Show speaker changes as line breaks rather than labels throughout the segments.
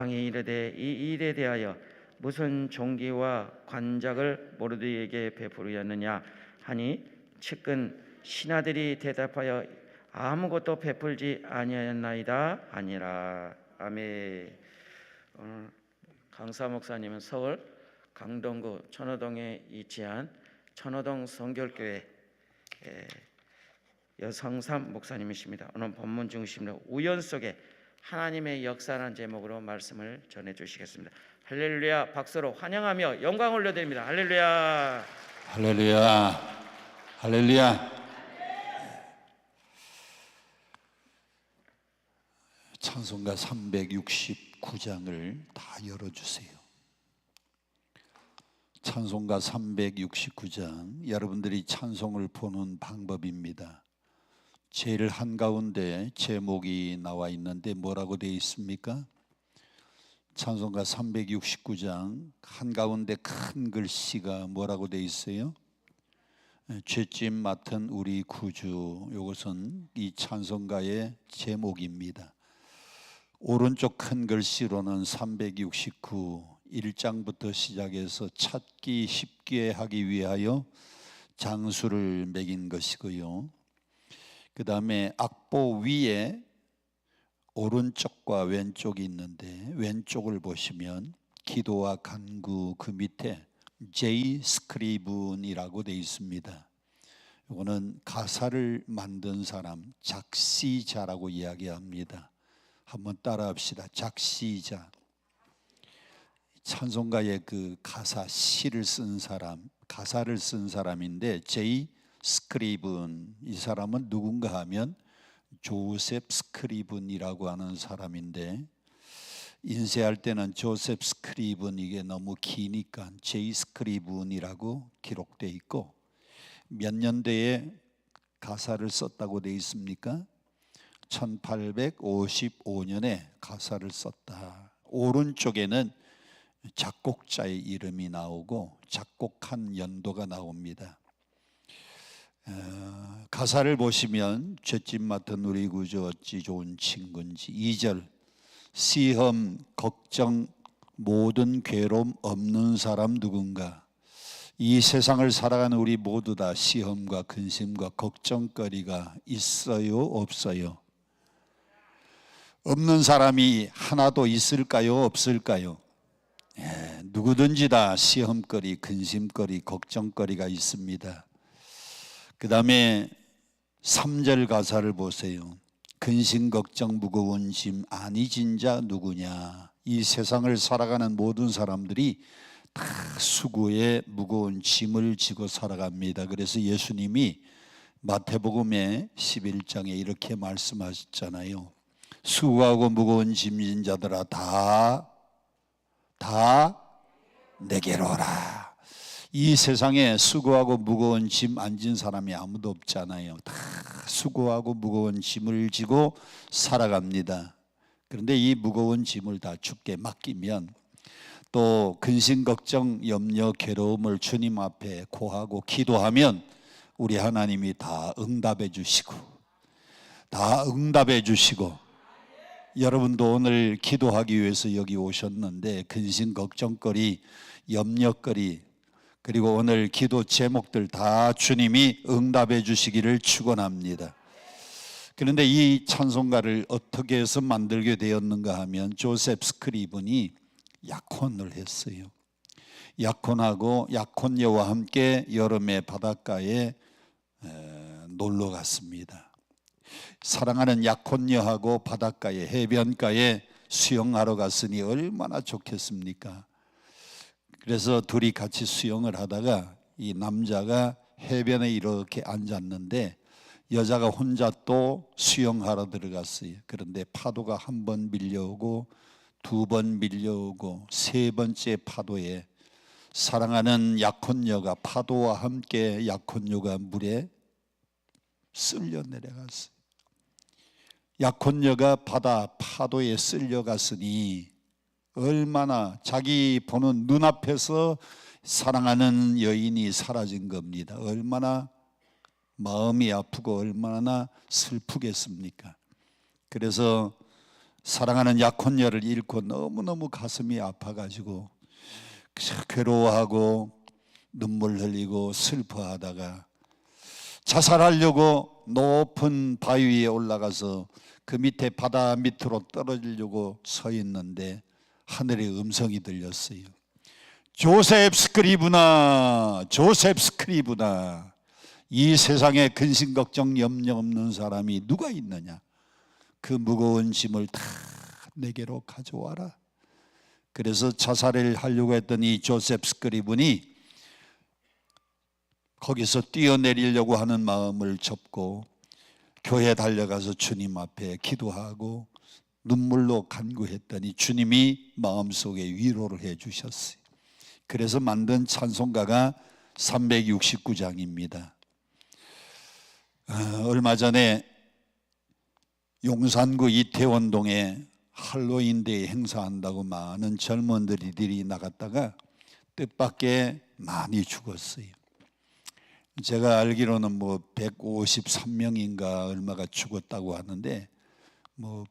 왕이 이르되 이 일에 대하여 무슨 종기와 관작을 모르드에게 베푸렸느냐 하니 측근 신하들이 대답하여 아무것도 베풀지 아니하였나이다 하니라. 아멘. 오늘 강사 목사님은 서울 강동구 천호동에 위치한 천호동 성결교회 여성삼 목사님이십니다. 오늘 본문 중심으로 우연 속에 하나님의 역사라는 제목으로 말씀을 전해주시겠습니다. 할렐루야. 박수로 환영하며 영광 올려드립니다. 할렐루야.
할렐루야. 할렐루야. 찬송가 369장을 다 열어주세요. 찬송가 369장, 여러분들이 찬송을 보는 방법입니다. 제일 한가운데 제목이 나와 있는데 뭐라고 되어 있습니까? 찬송가 369장 한가운데 큰 글씨가 뭐라고 되어 있어요? 죄짐 맡은 우리 구주. 이것은 이 찬송가의 제목입니다. 오른쪽 큰 글씨로는 369 1장부터 시작해서 찾기 쉽게 하기 위하여 장수를 매긴 것이고요. 그 다음에 악보 위에 오른쪽과 왼쪽이 있는데 왼쪽을 보시면 기도와 간구 그 밑에 J 스크리븐이라고 되어 있습니다. 이거는 가사를 만든 사람, 작시자라고 이야기합니다. 한번 따라합시다. 작시자. 찬송가의 그 가사, 시를 쓴 사람, 가사를 쓴 사람인데 J 스크리븐, 이 사람은 누군가 하면 조셉 스크리븐이라고 하는 사람인데, 인쇄할 때는 조셉 스크리븐 이게 너무 기니까 J 스크리븐이라고 기록되어 있고, 몇 년대에 가사를 썼다고 되어 있습니까? 1855년에 가사를 썼다. 오른쪽에는 작곡자의 이름이 나오고 작곡한 연도가 나옵니다. 가사를 보시면 죄짐 맡은 우리 구주 어찌 좋은 친구인지, 2절 시험 걱정 모든 괴로움 없는 사람 누군가. 이 세상을 살아가는 우리 모두 다 시험과 근심과 걱정거리가 있어요 없어요? 없는 사람이 하나도 있을까요 없을까요? 누구든지 다 시험거리, 근심거리, 걱정거리가 있습니다. 그 다음에 3절 가사를 보세요. 근심 걱정 무거운 짐 아니 진자 누구냐. 이 세상을 살아가는 모든 사람들이 다 수고에 무거운 짐을 지고 살아갑니다. 그래서 예수님이 마태복음의 11장에 이렇게 말씀하셨잖아요. 수고하고 무거운 짐진 자들아 다 내게로 오라. 이 세상에 수고하고 무거운 짐 안 진 사람이 아무도 없잖아요. 다 수고하고 무거운 짐을 지고 살아갑니다. 그런데 이 무거운 짐을 다 주께 맡기면, 또 근심 걱정 염려 괴로움을 주님 앞에 고하고 기도하면 우리 하나님이 다 응답해 주시고 여러분도 오늘 기도하기 위해서 여기 오셨는데 근심 걱정거리 염려거리 그리고 오늘 기도 제목들 다 주님이 응답해 주시기를 축원합니다. 그런데 이 찬송가를 어떻게 해서 만들게 되었는가 하면 조셉 스크리븐이 약혼을 했어요. 약혼하고 약혼녀와 함께 여름에 바닷가에 놀러 갔습니다. 사랑하는 약혼녀하고 바닷가에 해변가에 수영하러 갔으니 얼마나 좋겠습니까? 그래서 둘이 같이 수영을 하다가 이 남자가 해변에 이렇게 앉았는데 여자가 혼자 또 수영하러 들어갔어요. 그런데 파도가 한 번 밀려오고 두 번 밀려오고 세 번째 파도에 사랑하는 약혼녀가 파도와 함께 약혼녀가 물에 쓸려 내려갔어요. 약혼녀가 바다 파도에 쓸려갔으니 얼마나 자기 보는 눈앞에서 사랑하는 여인이 사라진 겁니다. 얼마나 마음이 아프고 얼마나 슬프겠습니까? 그래서 사랑하는 약혼녀를 잃고 너무너무 가슴이 아파가지고 괴로워하고 눈물 흘리고 슬퍼하다가 자살하려고 높은 바위 위에 올라가서 그 밑에 바다 밑으로 떨어지려고 서 있는데 하늘의 음성이 들렸어요. 조셉 스크리브나, 조셉 스크리브나, 이 세상에 근심 걱정 염려 없는 사람이 누가 있느냐? 그 무거운 짐을 다 내게로 가져와라. 그래서 자살을 하려고 했던 이 조셉 스크리븐이 거기서 뛰어내리려고 하는 마음을 접고 교회에 달려가서 주님 앞에 기도하고 눈물로 간구했더니 주님이 마음속에 위로를 해 주셨어요. 그래서 만든 찬송가가 369장입니다. 얼마 전에 용산구 이태원동에 할로윈데이 행사한다고 많은 젊은이들이 나갔다가 뜻밖의 많이 죽었어요. 제가 알기로는 153명인가 얼마가 죽었다고 하는데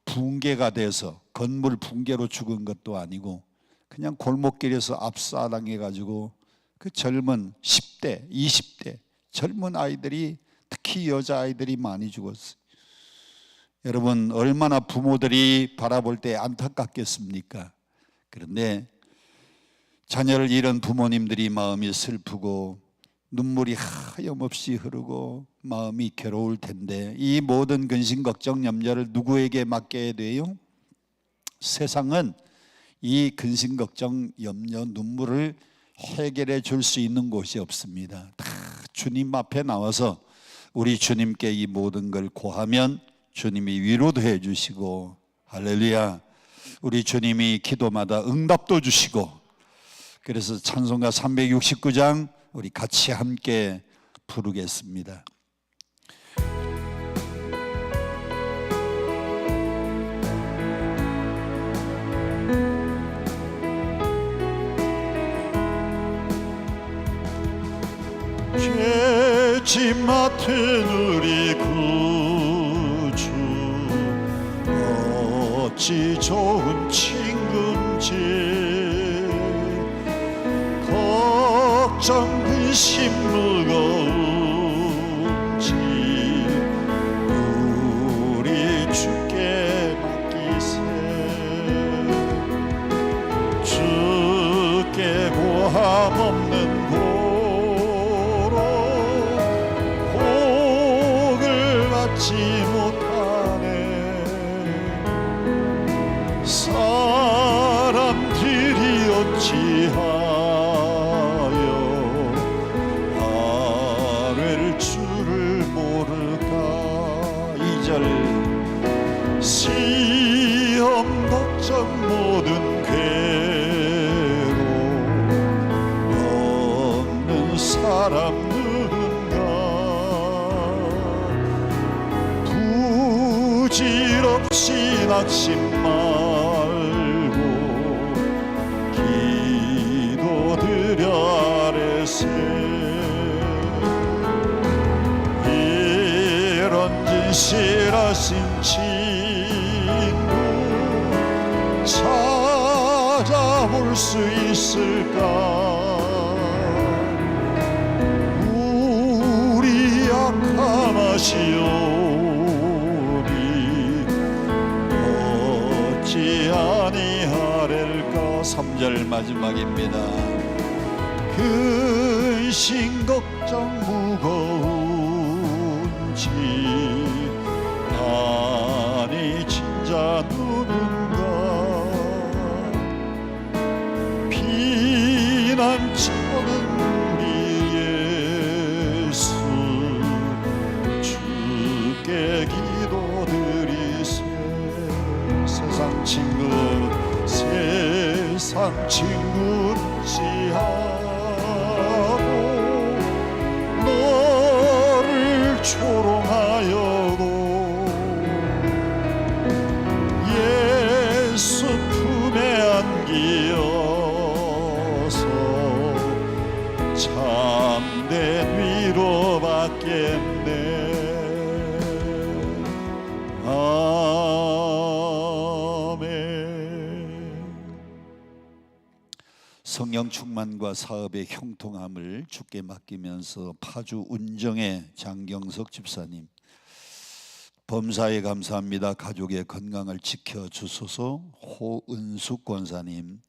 붕괴가 돼서 건물 붕괴로 죽은 것도 아니고 그냥 골목길에서 압사당해가지고 그 젊은 10대, 20대 젊은 아이들이 특히 여자아이들이 많이 죽었어요. 여러분 얼마나 부모들이 바라볼 때 안타깝겠습니까? 그런데 자녀를 잃은 부모님들이 마음이 슬프고 눈물이 하염없이 흐르고 마음이 괴로울 텐데 이 모든 근심 걱정 염려를 누구에게 맡겨야 돼요? 세상은 이 근심 걱정 염려 눈물을 해결해 줄 수 있는 곳이 없습니다. 다 주님 앞에 나와서 우리 주님께 이 모든 걸 고하면 주님이 위로도 해 주시고, 할렐루야, 우리 주님이 기도마다 응답도 주시고, 그래서 찬송가 369장 우리 같이 함께 부르겠습니다. 죄짐 맡은 우리 구주 어찌 좋은 친구인지, 걱정 근심 무거운지 우리 주께 맡기세. 주께 보함 없는 받지 못하네. 사람들이 어찌하여 아뢰를 줄을 모를까. 2절 시험 걱정 모든 괴로움 없는 사람 부질없이 낙심 말고 기도드려 아뢰세. 이런 진실하신 친구 찾아볼 수 있을까. 우리 약함하시오 아니하렐까. 3절 마지막입니다. 근심 걱정 무거운지 아니 진짜 누군가. 피난처는 우리 예수 주께 기도드리세. 세상 친구지 하고 너를 조롱하여도 예수 품에 안기어서 참된 위로 받겠네. 성령 충만과 사업의 형통함을 주께 맡기면서 파주 운정의 장경석 집사님, 범사에 감사합니다. 가족의 건강을 지켜주소서. 호은숙 권사님,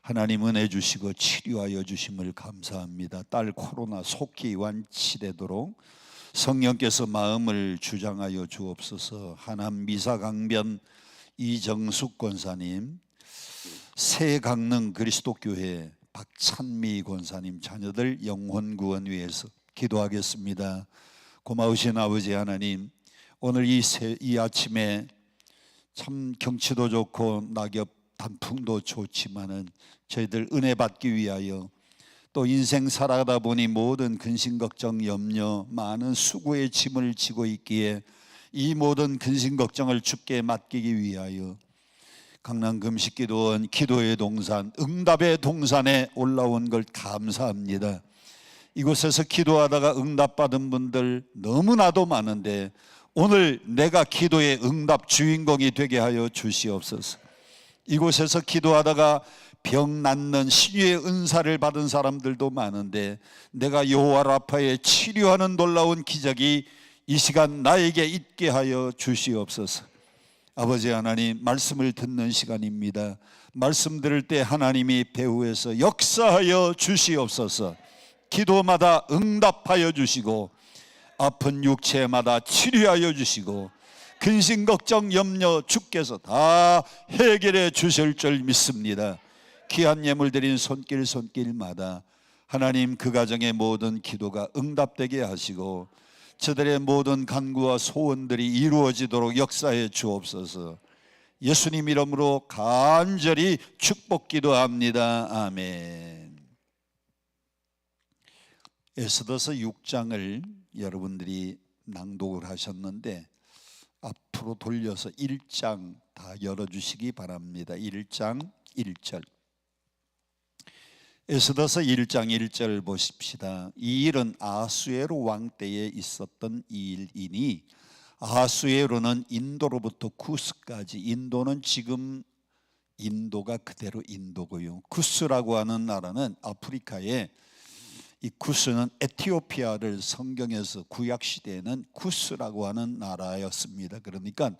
하나님 은혜 주시고 치료하여 주심을 감사합니다. 딸 코로나 속히 완치되도록 성령께서 마음을 주장하여 주옵소서. 하남 미사강변 이정숙 권사님, 새강릉 그리스도교회 박찬미 권사님 자녀들 영혼 구원 위해서 기도하겠습니다. 고마우신 아버지 하나님, 오늘 이 아침에 참 경치도 좋고 낙엽 단풍도 좋지만은 저희들 은혜 받기 위하여 또 인생 살아가다 보니 모든 근심 걱정 염려 많은 수고의 짐을 지고 있기에 이 모든 근심 걱정을 주께 맡기기 위하여 강남 금식기도원 기도의 동산 응답의 동산에 올라온 걸 감사합니다. 이곳에서 기도하다가 응답받은 분들 너무나도 많은데 오늘 내가 기도의 응답 주인공이 되게 하여 주시옵소서. 이곳에서 기도하다가 병 낫는 신유의 은사를 받은 사람들도 많은데 내가 여호와 라파의 치료하는 놀라운 기적이 이 시간 나에게 있게 하여 주시옵소서. 아버지 하나님, 말씀을 듣는 시간입니다. 말씀 들을 때 하나님이 배후에서 역사하여 주시옵소서. 기도마다 응답하여 주시고 아픈 육체마다 치료하여 주시고 근심 걱정 염려 주께서 다 해결해 주실 줄 믿습니다. 귀한 예물 드린 손길마다 하나님 그 가정의 모든 기도가 응답되게 하시고 저들의 모든 간구와 소원들이 이루어지도록 역사해 주옵소서. 예수님 이름으로 간절히 축복 기도합니다. 아멘. 에스더서 6장을 여러분들이 낭독을 하셨는데 앞으로 돌려서 1장 다 열어주시기 바랍니다. 1장 1절. 에스더서 1장 1절 보십시다. 이 일은 아수에로 왕 때에 있었던 일이니 아수에로는 인도로부터 쿠스까지, 인도는 지금 인도가 그대로 인도고요. 쿠스라고 하는 나라는 아프리카에, 이 쿠스는 에티오피아를 성경에서 구약시대에는 쿠스라고 하는 나라였습니다. 그러니까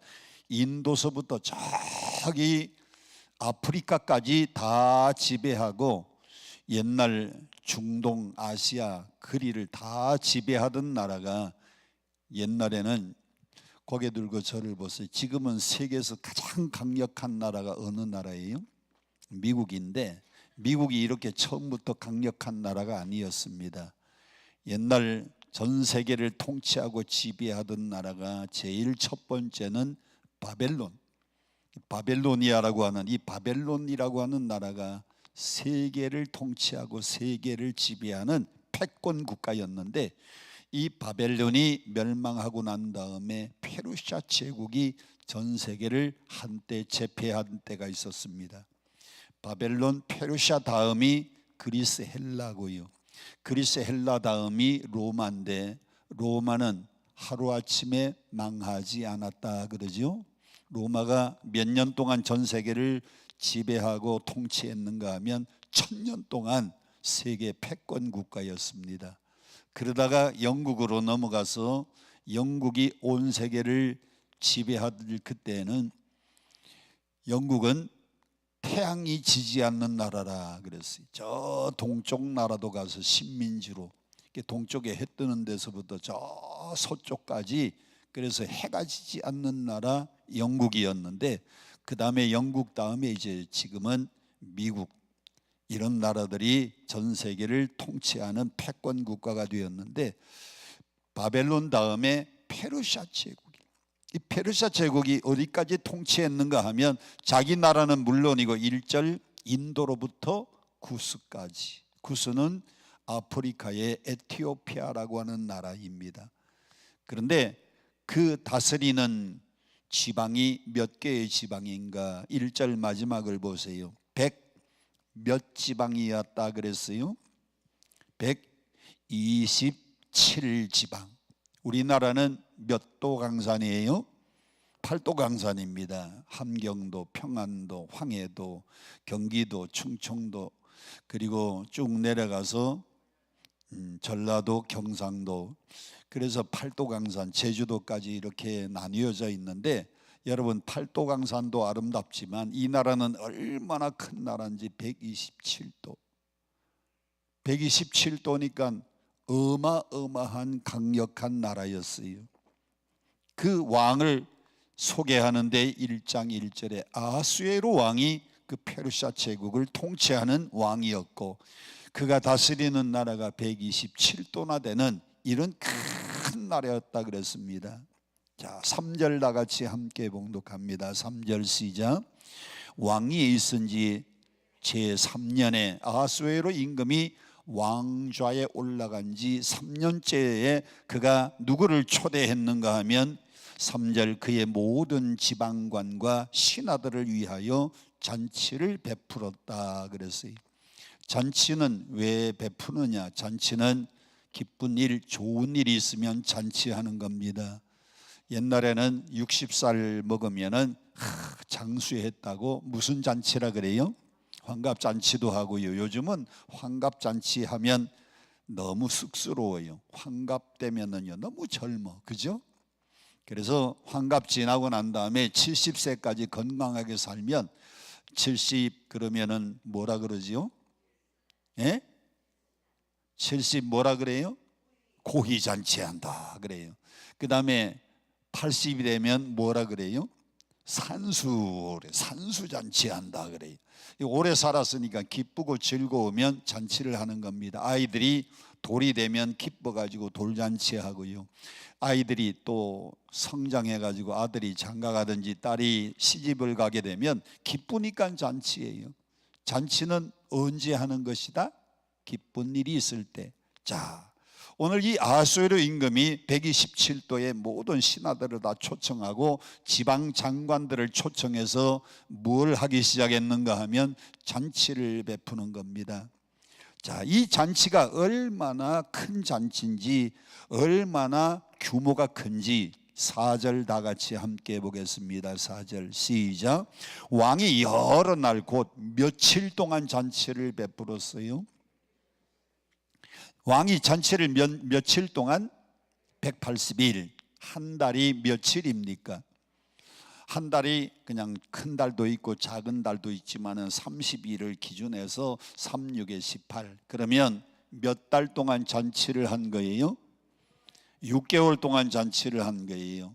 인도서부터 저기 아프리카까지 다 지배하고 옛날 중동 아시아 거리를 다 지배하던 나라가 옛날에는 고개 들고 저를 보세요. 지금은 세계에서 가장 강력한 나라가 어느 나라예요? 미국인데 미국이 이렇게 처음부터 강력한 나라가 아니었습니다. 옛날 전 세계를 통치하고 지배하던 나라가 제일 첫 번째는 바벨로니아라고 하는, 이 바벨론이라고 하는 나라가 세계를 통치하고 세계를 지배하는 패권 국가였는데 이 바벨론이 멸망하고 난 다음에 페르시아 제국이 전 세계를 한때 제패한 때가 있었습니다. 바벨론, 페르시아 다음이 그리스 헬라고요. 그리스 헬라 다음이 로마인데 로마는 하루아침에 망하지 않았다 그러죠. 로마가 몇 년 동안 전 세계를 지배하고 통치했는가 하면 1000년 동안 세계 패권 국가였습니다. 그러다가 영국으로 넘어가서 영국이 온 세계를 지배하던 그때는 영국은 태양이 지지 않는 나라라 그랬어요. 저 동쪽 나라도 가서 식민지로, 동쪽에 해 뜨는 데서부터 저 서쪽까지, 그래서 해가 지지 않는 나라 영국이었는데 그 다음에 영국 다음에 이제 지금은 미국, 이런 나라들이 전 세계를 통치하는 패권 국가가 되었는데 바벨론 다음에 페르시아 제국. 이 페르시아 제국이 어디까지 통치했는가 하면 자기 나라는 물론이고 1절 인도로부터 구스까지. 구스는 아프리카의 에티오피아라고 하는 나라입니다. 그런데 그 다스리는 지방이 몇 개의 지방인가? 1절 마지막을 보세요. 100몇 지방이었다 그랬어요. 127지방. 우리나라는 몇 도 강산이에요? 8도 강산입니다. 함경도, 평안도, 황해도, 경기도, 충청도, 그리고 쭉 내려가서 전라도, 경상도, 그래서 팔도강산, 제주도까지 이렇게 나뉘어져 있는데, 여러분 팔도강산도 아름답지만 이 나라는 얼마나 큰 나라인지 127도. 127도니까 어마어마한 강력한 나라였어요. 그 왕을 소개하는데 1장 1절에 아수에로 왕이 그 페르시아 제국을 통치하는 왕이었고, 그가 다스리는 나라가 127도나 되는 이런 큰 나라였다 그랬습니다. 자, 3절 다 같이 함께 봉독합니다. 3절 시작. 왕위에 있은 지 제3년에 아수에로 임금이 왕좌에 올라간 지 3년째에 그가 누구를 초대했는가 하면 3절 그의 모든 지방관과 신하들을 위하여 잔치를 베풀었다 그랬어요. 잔치는 왜 베푸느냐? 잔치는 기쁜 일, 좋은 일이 있으면 잔치하는 겁니다. 옛날에는 60살 먹으면은 장수했다고 무슨 잔치라 그래요? 환갑잔치도 하고요. 요즘은 환갑잔치 하면 너무 쑥스러워요. 환갑되면은요 너무 젊어, 그죠? 그래서 환갑 지나고 난 다음에 70세까지 건강하게 살면 70 그러면은 뭐라 그러지요? 예? 70 뭐라 그래요? 고희잔치한다 그래요. 그 다음에 80이 되면 뭐라 그래요? 산수잔치한다 그래요. 오래 살았으니까 기쁘고 즐거우면 잔치를 하는 겁니다. 아이들이 돌이 되면 기뻐가지고 돌잔치하고요. 아이들이 또 성장해가지고 아들이 장가가든지 딸이 시집을 가게 되면 기쁘니까 잔치예요. 잔치는 언제 하는 것이다? 기쁜 일이 있을 때. 자, 오늘 이 아수에로 임금이 127도의 모든 신하들을 다 초청하고 지방 장관들을 초청해서 뭘 하기 시작했는가 하면 잔치를 베푸는 겁니다. 자, 이 잔치가 얼마나 큰 잔치인지, 얼마나 규모가 큰지 4절 다 같이 함께 보겠습니다. 4절 시작. 왕이 여러 날 곧 며칠 동안 잔치를 베풀었어요. 왕이 잔치를 며칠 동안 180일, 한 달이 며칠입니까? 한 달이 그냥 큰 달도 있고 작은 달도 있지만은 30일을 기준해서 3, 6에 18. 그러면 몇 달 동안 잔치를 한 거예요? 6개월 동안 잔치를 한 거예요.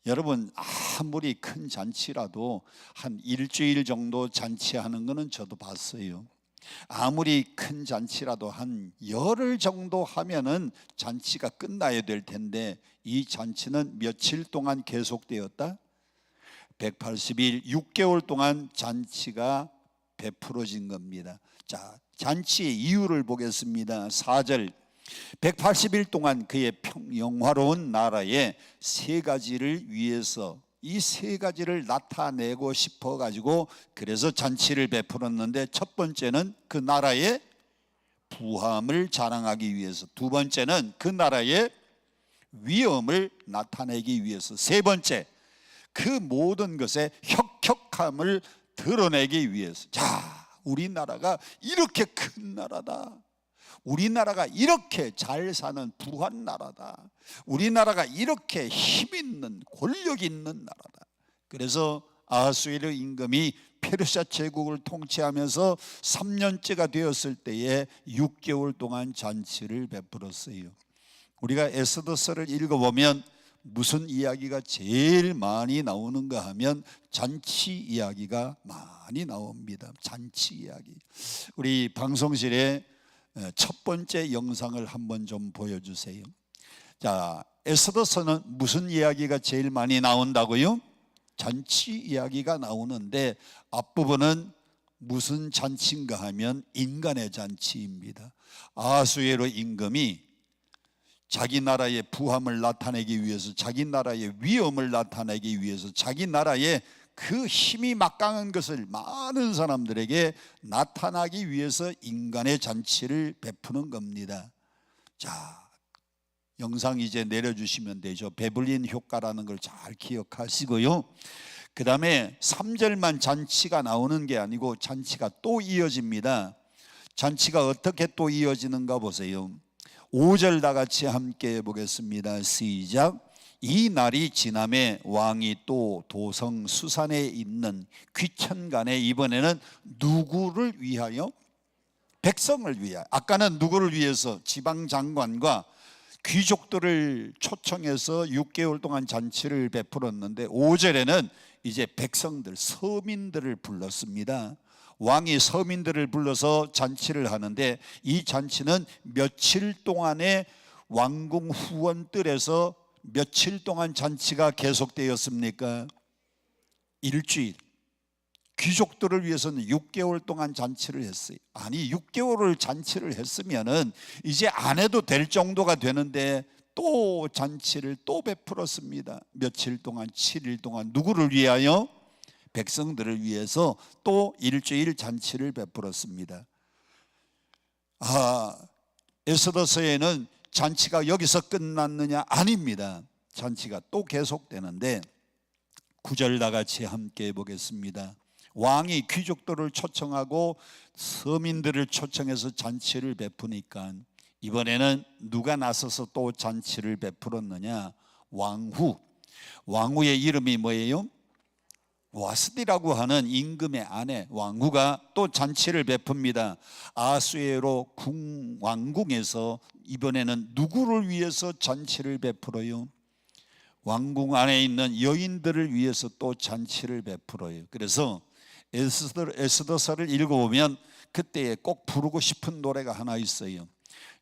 여러분 아무리 큰 잔치라도 한 일주일 정도 잔치하는 거는 저도 봤어요. 아무리 큰 잔치라도 한 열흘 정도 하면은 잔치가 끝나야 될 텐데 이 잔치는 며칠 동안 계속되었다? 180일, 6개월 동안 잔치가 베풀어진 겁니다. 자, 잔치의 이유를 보겠습니다. 4절 180일 동안 그의 영화로운 나라에 세 가지를 위해서, 이 세 가지를 나타내고 싶어 가지고 그래서 잔치를 베풀었는데, 첫 번째는 그 나라의 부함을 자랑하기 위해서, 두 번째는 그 나라의 위엄을 나타내기 위해서, 세 번째 그 모든 것의 혁혁함을 드러내기 위해서. 자, 우리나라가 이렇게 큰 나라다, 우리나라가 이렇게 잘 사는 부한 나라다, 우리나라가 이렇게 힘 있는 권력 있는 나라다. 그래서 아하수에로 임금이 페르시아 제국을 통치하면서 3년째가 되었을 때에 6개월 동안 잔치를 베풀었어요. 우리가 에스더서를 읽어보면 무슨 이야기가 제일 많이 나오는가 하면 잔치 이야기가 많이 나옵니다. 잔치 이야기. 우리 방송실에 첫 번째 영상을 한번 좀 보여주세요. 자, 에스더서는 무슨 이야기가 제일 많이 나온다고요? 잔치 이야기가 나오는데 앞부분은 무슨 잔치인가 하면 인간의 잔치입니다. 아하수에로 임금이 자기 나라의 부함을 나타내기 위해서, 자기 나라의 위엄을 나타내기 위해서, 자기 나라의 그 힘이 막강한 것을 많은 사람들에게 나타나기 위해서 인간의 잔치를 베푸는 겁니다. 자, 영상 이제 내려주시면 되죠. 베블린 효과라는 걸 잘 기억하시고요. 그 다음에 3절만 잔치가 나오는 게 아니고 잔치가 또 이어집니다. 잔치가 어떻게 또 이어지는가 보세요. 5절 다 같이 함께 보겠습니다. 시작. 이 날이 지남에 왕이 또 도성 수산에 있는 귀천간에 이번에는 누구를 위하여? 백성을 위하여. 아까는 누구를 위해서? 지방장관과 귀족들을 초청해서 6개월 동안 잔치를 베풀었는데 5절에는 이제 백성들, 서민들을 불렀습니다. 왕이 서민들을 불러서 잔치를 하는데 이 잔치는 며칠 동안의 왕궁 후원뜰에서 며칠 동안 잔치가 계속되었습니까? 일주일. 귀족들을 위해서는 6개월 동안 잔치를 했어요. 아니 6개월을 잔치를 했으면은 이제 안 해도 될 정도가 되는데 또 잔치를 또 베풀었습니다. 며칠 동안, 7일 동안. 누구를 위하여? 백성들을 위해서 또 일주일 잔치를 베풀었습니다. 에스더서에는 잔치가 여기서 끝났느냐? 아닙니다. 잔치가 또 계속되는데 9절 다 같이 함께 보겠습니다. 왕이 귀족들을 초청하고 서민들을 초청해서 잔치를 베푸니까 이번에는 누가 나서서 또 잔치를 베풀었느냐? 왕후. 왕후의 이름이 뭐예요? 와스디라고 하는 임금의 아내 왕후가 또 잔치를 베풉니다. 아수에로 왕궁에서 이번에는 누구를 위해서 잔치를 베풀어요? 왕궁 안에 있는 여인들을 위해서 또 잔치를 베풀어요. 그래서 에스더서를 읽어보면 그때에 꼭 부르고 싶은 노래가 하나 있어요.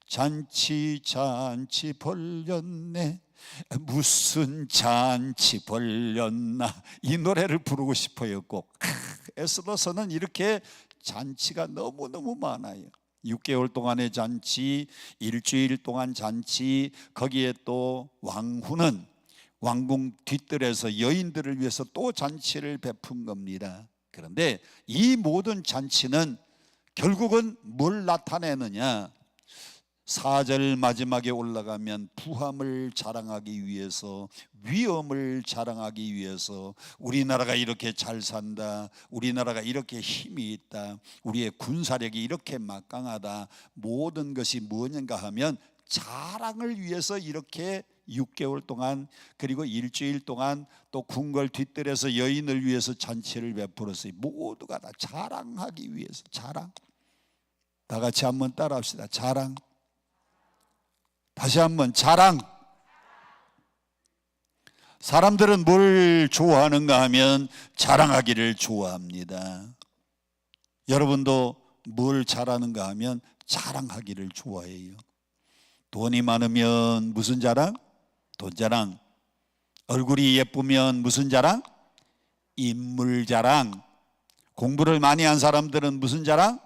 잔치 잔치 벌렸네 무슨 잔치 벌렸나, 이 노래를 부르고 싶어요. 꼭. 에스더서는 이렇게 잔치가 너무너무 많아요. 6개월 동안의 잔치, 일주일 동안 잔치, 거기에 또 왕후는 왕궁 뒷뜰에서 여인들을 위해서 또 잔치를 베푼 겁니다. 그런데 이 모든 잔치는 결국은 뭘 나타내느냐? 4절 마지막에 올라가면 부함을 자랑하기 위해서, 위엄을 자랑하기 위해서, 우리나라가 이렇게 잘 산다, 우리나라가 이렇게 힘이 있다, 우리의 군사력이 이렇게 막강하다, 모든 것이 뭐냐가 하면 자랑을 위해서 이렇게 6개월 동안 그리고 일주일 동안 또 궁궐 뒷뜰에서 여인을 위해서 잔치를 베풀었어요. 모두가 다 자랑하기 위해서. 자랑. 다 같이 한번 따라합시다. 자랑. 다시 한번 자랑. 사람들은 뭘 좋아하는가 하면 자랑하기를 좋아합니다. 여러분도 뭘 잘하는가 하면 자랑하기를 좋아해요. 돈이 많으면 무슨 자랑? 돈 자랑. 얼굴이 예쁘면 무슨 자랑? 인물 자랑. 공부를 많이 한 사람들은 무슨 자랑?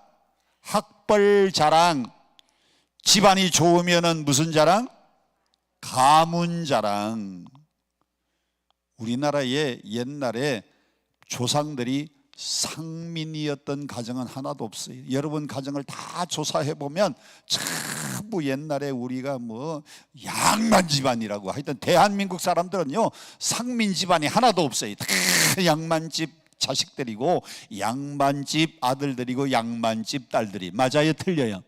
학벌 자랑. 집안이 좋으면 무슨 자랑? 가문 자랑. 우리나라에 옛날에 조상들이 상민이었던 가정은 하나도 없어요. 여러분 가정을 다 조사해 보면 전부 옛날에 우리가 뭐 양반 집안이라고, 하여튼 대한민국 사람들은요 상민 집안이 하나도 없어요. 다 양반집 자식들이고 양반집 아들들이고 양반집 딸들이. 맞아요, 틀려요?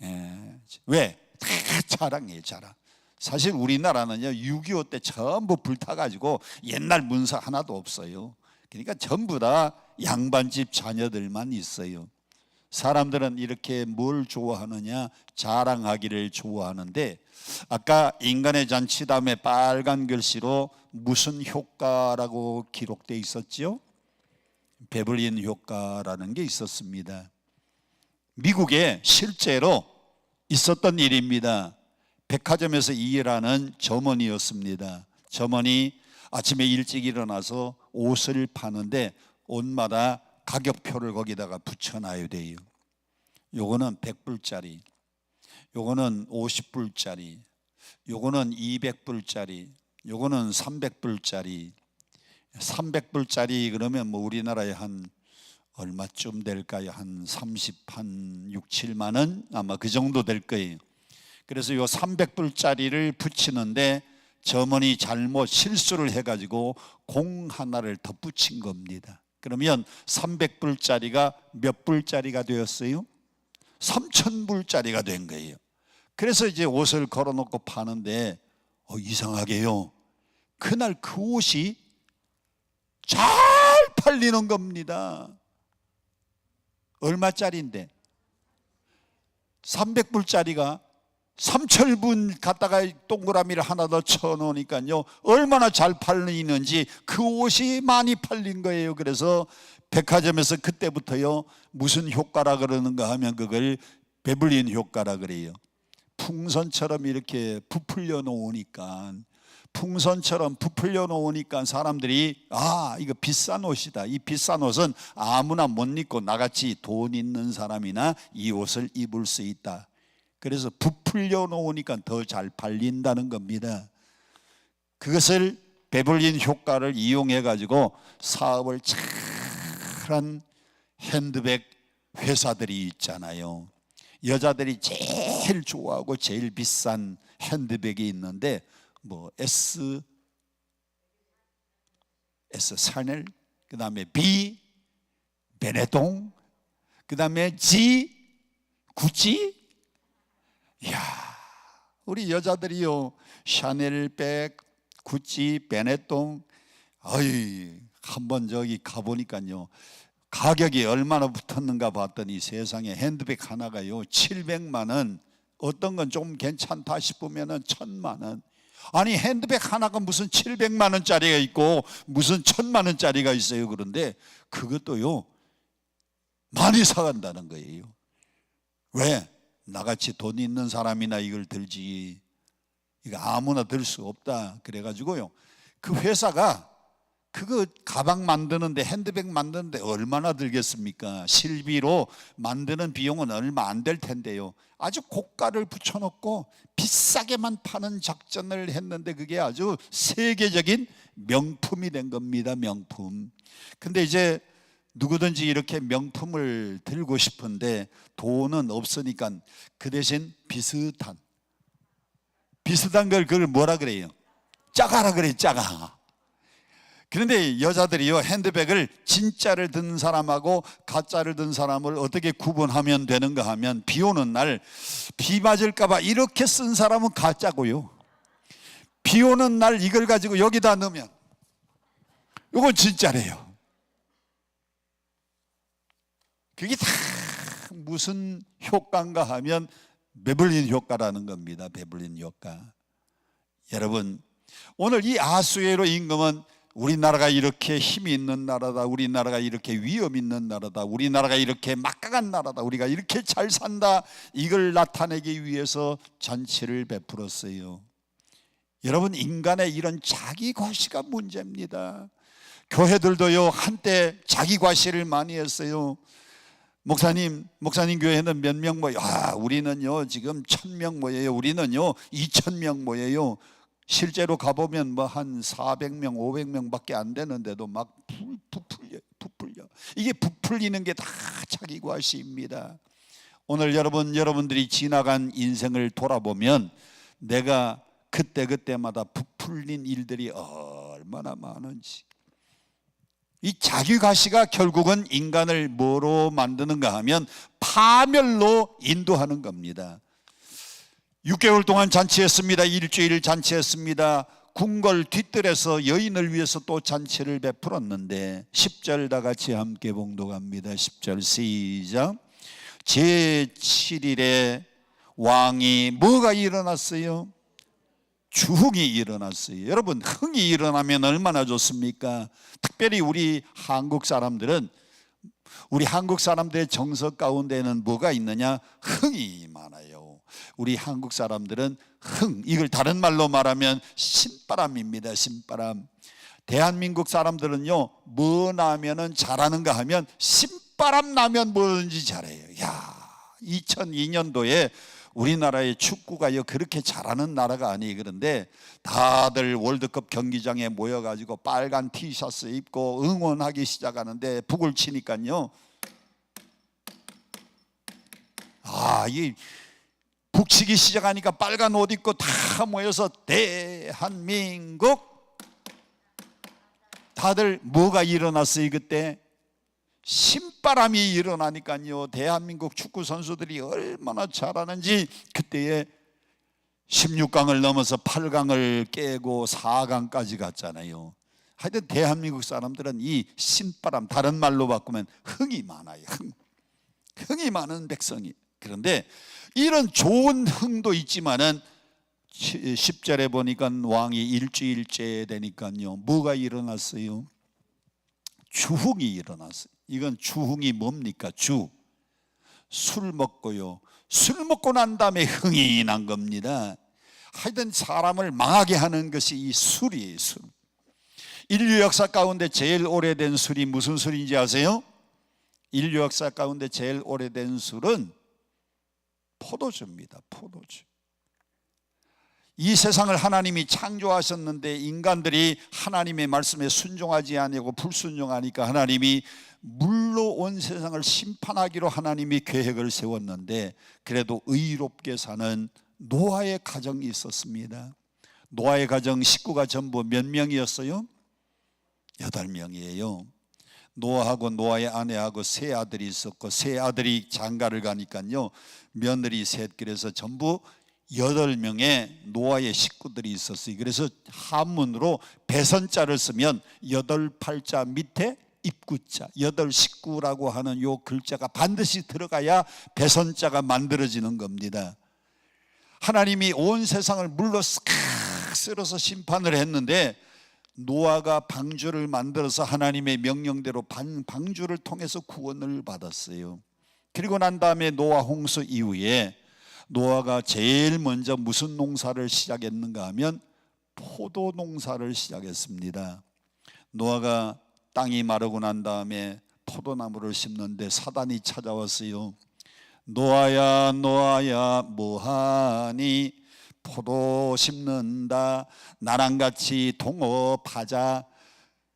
예. 왜? 다 자랑이에요, 자랑. 사실 우리나라는요 6.25 때 전부 불타가지고 옛날 문서 하나도 없어요. 그러니까 전부 다 양반집 자녀들만 있어요. 사람들은 이렇게 뭘 좋아하느냐? 자랑하기를 좋아하는데, 아까 인간의 잔치 다음에 빨간 글씨로 무슨 효과라고 기록되어 있었죠? 베블린 효과라는 게 있었습니다. 미국에 실제로 있었던 일입니다. 백화점에서 일하는 점원이었습니다. 점원이 아침에 일찍 일어나서 옷을 파는데 옷마다 가격표를 거기다가 붙여놔야 돼요. 요거는 100불짜리, 요거는 50불짜리, 요거는 200불짜리, 요거는 300불짜리. 300불짜리 그러면 뭐 우리나라에 한 얼마쯤 될까요? 한 6, 7만 원? 아마 그 정도 될 거예요. 그래서 요 300불짜리를 붙이는데 점원이 잘못 실수를 해가지고 공 하나를 더 붙인 겁니다. 그러면 300불짜리가 몇 불짜리가 되었어요? 3,000불짜리가 된 거예요. 그래서 이제 옷을 걸어놓고 파는데 이상하게요, 그날 그 옷이 잘 팔리는 겁니다. 얼마짜리인데 300불짜리가 3,000불 갖다가 동그라미를 하나 더 쳐놓으니까요, 얼마나 잘 팔리는지 그 옷이 많이 팔린 거예요. 그래서 백화점에서 그때부터요, 무슨 효과라 그러는가 하면 그걸 베블린 효과라 그래요. 풍선처럼 이렇게 부풀려 놓으니까, 풍선처럼 부풀려 놓으니까 사람들이 이거 비싼 옷이다, 이 비싼 옷은 아무나 못 입고 나같이 돈 있는 사람이나 이 옷을 입을 수 있다. 그래서 부풀려 놓으니까 더 잘 팔린다는 겁니다. 그것을 베블린 효과를 이용해 가지고 사업을 잘한 핸드백 회사들이 있잖아요. 여자들이 제일 좋아하고 제일 비싼 핸드백이 있는데 S 샤넬, 그 다음에 B 베네통, 그 다음에 G 구찌. 이야, 우리 여자들이요, 샤넬백, 구찌, 베네통, 한번 저기 가보니까요, 가격이 얼마나 붙었는가 봤더니 세상에 핸드백 하나가요 700만 원, 어떤 건 좀 괜찮다 싶으면은 1,000만 원. 아니, 핸드백 하나가 무슨 700만 원짜리가 있고 무슨 1,000만 원짜리가 있어요. 그런데 그것도요 많이 사간다는 거예요. 왜? 나같이 돈 있는 사람이나 이걸 들지, 이거 아무나 들 수 없다. 그래가지고요, 그 회사가 그거 가방 만드는데, 핸드백 만드는데 얼마나 들겠습니까? 실비로 만드는 비용은 얼마 안 될 텐데요, 아주 고가를 붙여놓고 비싸게만 파는 작전을 했는데 그게 아주 세계적인 명품이 된 겁니다. 명품. 근데 이제 누구든지 이렇게 명품을 들고 싶은데 돈은 없으니까 그 대신 비슷한 걸 그걸 뭐라 그래요? 짜가라 그래요. 짜가. 그런데 여자들이요, 핸드백을 진짜를 든 사람하고 가짜를 든 사람을 어떻게 구분하면 되는가 하면, 비 오는 날 비 맞을까 봐 이렇게 쓴 사람은 가짜고요, 비 오는 날 이걸 가지고 여기다 넣으면 이건 진짜래요. 그게 다 무슨 효과인가 하면 베블린 효과라는 겁니다. 베블린 효과. 여러분, 오늘 이 아수에로 임금은 우리나라가 이렇게 힘이 있는 나라다, 우리나라가 이렇게 위험 있는 나라다, 우리나라가 이렇게 막강한 나라다, 우리가 이렇게 잘 산다, 이걸 나타내기 위해서 잔치를 베풀었어요. 여러분, 인간의 이런 자기 과시가 문제입니다. 교회들도요, 한때 자기 과시를 많이 했어요. 목사님 교회는 몇 명 모여요? 우리는요 지금 1,000명 모여요. 우리는요 2,000명 모여요. 실제로 가보면 뭐 한 400명 500명밖에 안 되는데도 막 부풀려. 이게 부풀리는 게 다 자기 과시입니다. 오늘 여러분들이 지나간 인생을 돌아보면 내가 그때마다 부풀린 일들이 얼마나 많은지. 이 자기 과시가 결국은 인간을 뭐로 만드는가 하면 파멸로 인도하는 겁니다. 6개월 동안 잔치했습니다. 일주일 잔치했습니다. 궁궐 뒷뜰에서 여인을 위해서 또 잔치를 베풀었는데 10절 다 같이 함께 봉독합니다. 10절 시작. 제7일에 왕이 뭐가 일어났어요? 주흥이 일어났어요. 여러분, 흥이 일어나면 얼마나 좋습니까? 특별히 우리 한국 사람들의 정서 가운데는 뭐가 있느냐? 흥이 많아요. 우리 한국 사람들은 이걸 다른 말로 말하면 신바람입니다. 신바람. 대한민국 사람들은요, 뭐 나면은 잘하는가 하면 신바람 나면 뭐든지 잘해요. 2002년도에 우리나라의 축구가요 그렇게 잘하는 나라가 아니에요. 그런데 다들 월드컵 경기장에 모여가지고 빨간 티셔츠 입고 응원하기 시작하는데 북을 치니까요, 이 북치기 시작하니까 빨간 옷 입고 다 모여서 대한민국. 다들 뭐가 일어났어요? 그때 신바람이 일어나니까요, 대한민국 축구 선수들이 얼마나 잘하는지. 그때에 16강을 넘어서 8강을 깨고 4강까지 갔잖아요. 하여튼 대한민국 사람들은 이 신바람, 다른 말로 바꾸면 흥이 많아요. 흥이 많은 백성이. 그런데 이런 좋은 흥도 있지만은 10절에 보니까 왕이 일주일째 되니까요, 뭐가 일어났어요? 주흥이 일어났어요. 이건 주흥이 뭡니까? 술 먹고요, 술 먹고 난 다음에 흥이 난 겁니다. 하여튼 사람을 망하게 하는 것이 이 술이에요. 술. 인류 역사 가운데 제일 오래된 술이 무슨 술인지 아세요? 인류 역사 가운데 제일 오래된 술은 포도주입니다. 포도주. 이 세상을 하나님이 창조하셨는데 인간들이 하나님의 말씀에 순종하지 아니하고 불순종하니까 하나님이 물로 온 세상을 심판하기로 하나님이 계획을 세웠는데, 그래도 의롭게 사는 노아의 가정이 있었습니다. 노아의 가정 식구가 전부 몇 명이었어요? 8명이에요. 노아하고 노아의 아내하고 세 아들이 있었고, 세 아들이 장가를 가니까요, 며느리 셋, 그래서 전부 8명의 노아의 식구들이 있었어요. 그래서 한문으로 배선자를 쓰면 8팔자 밑에 입구자, 8식구라고 하는 요 글자가 반드시 들어가야 배선자가 만들어지는 겁니다. 하나님이 온 세상을 물로 싹 쓸어서 심판을 했는데, 노아가 방주를 만들어서 하나님의 명령대로 방주를 통해서 구원을 받았어요. 그리고 난 다음에 노아 홍수 이후에 노아가 제일 먼저 무슨 농사를 시작했는가 하면 포도 농사를 시작했습니다. 노아가 땅이 마르고 난 다음에 포도나무를 심는데 사단이 찾아왔어요. 노아야 노아야 뭐하니? 포도 심는다. 나랑 같이 동업하자.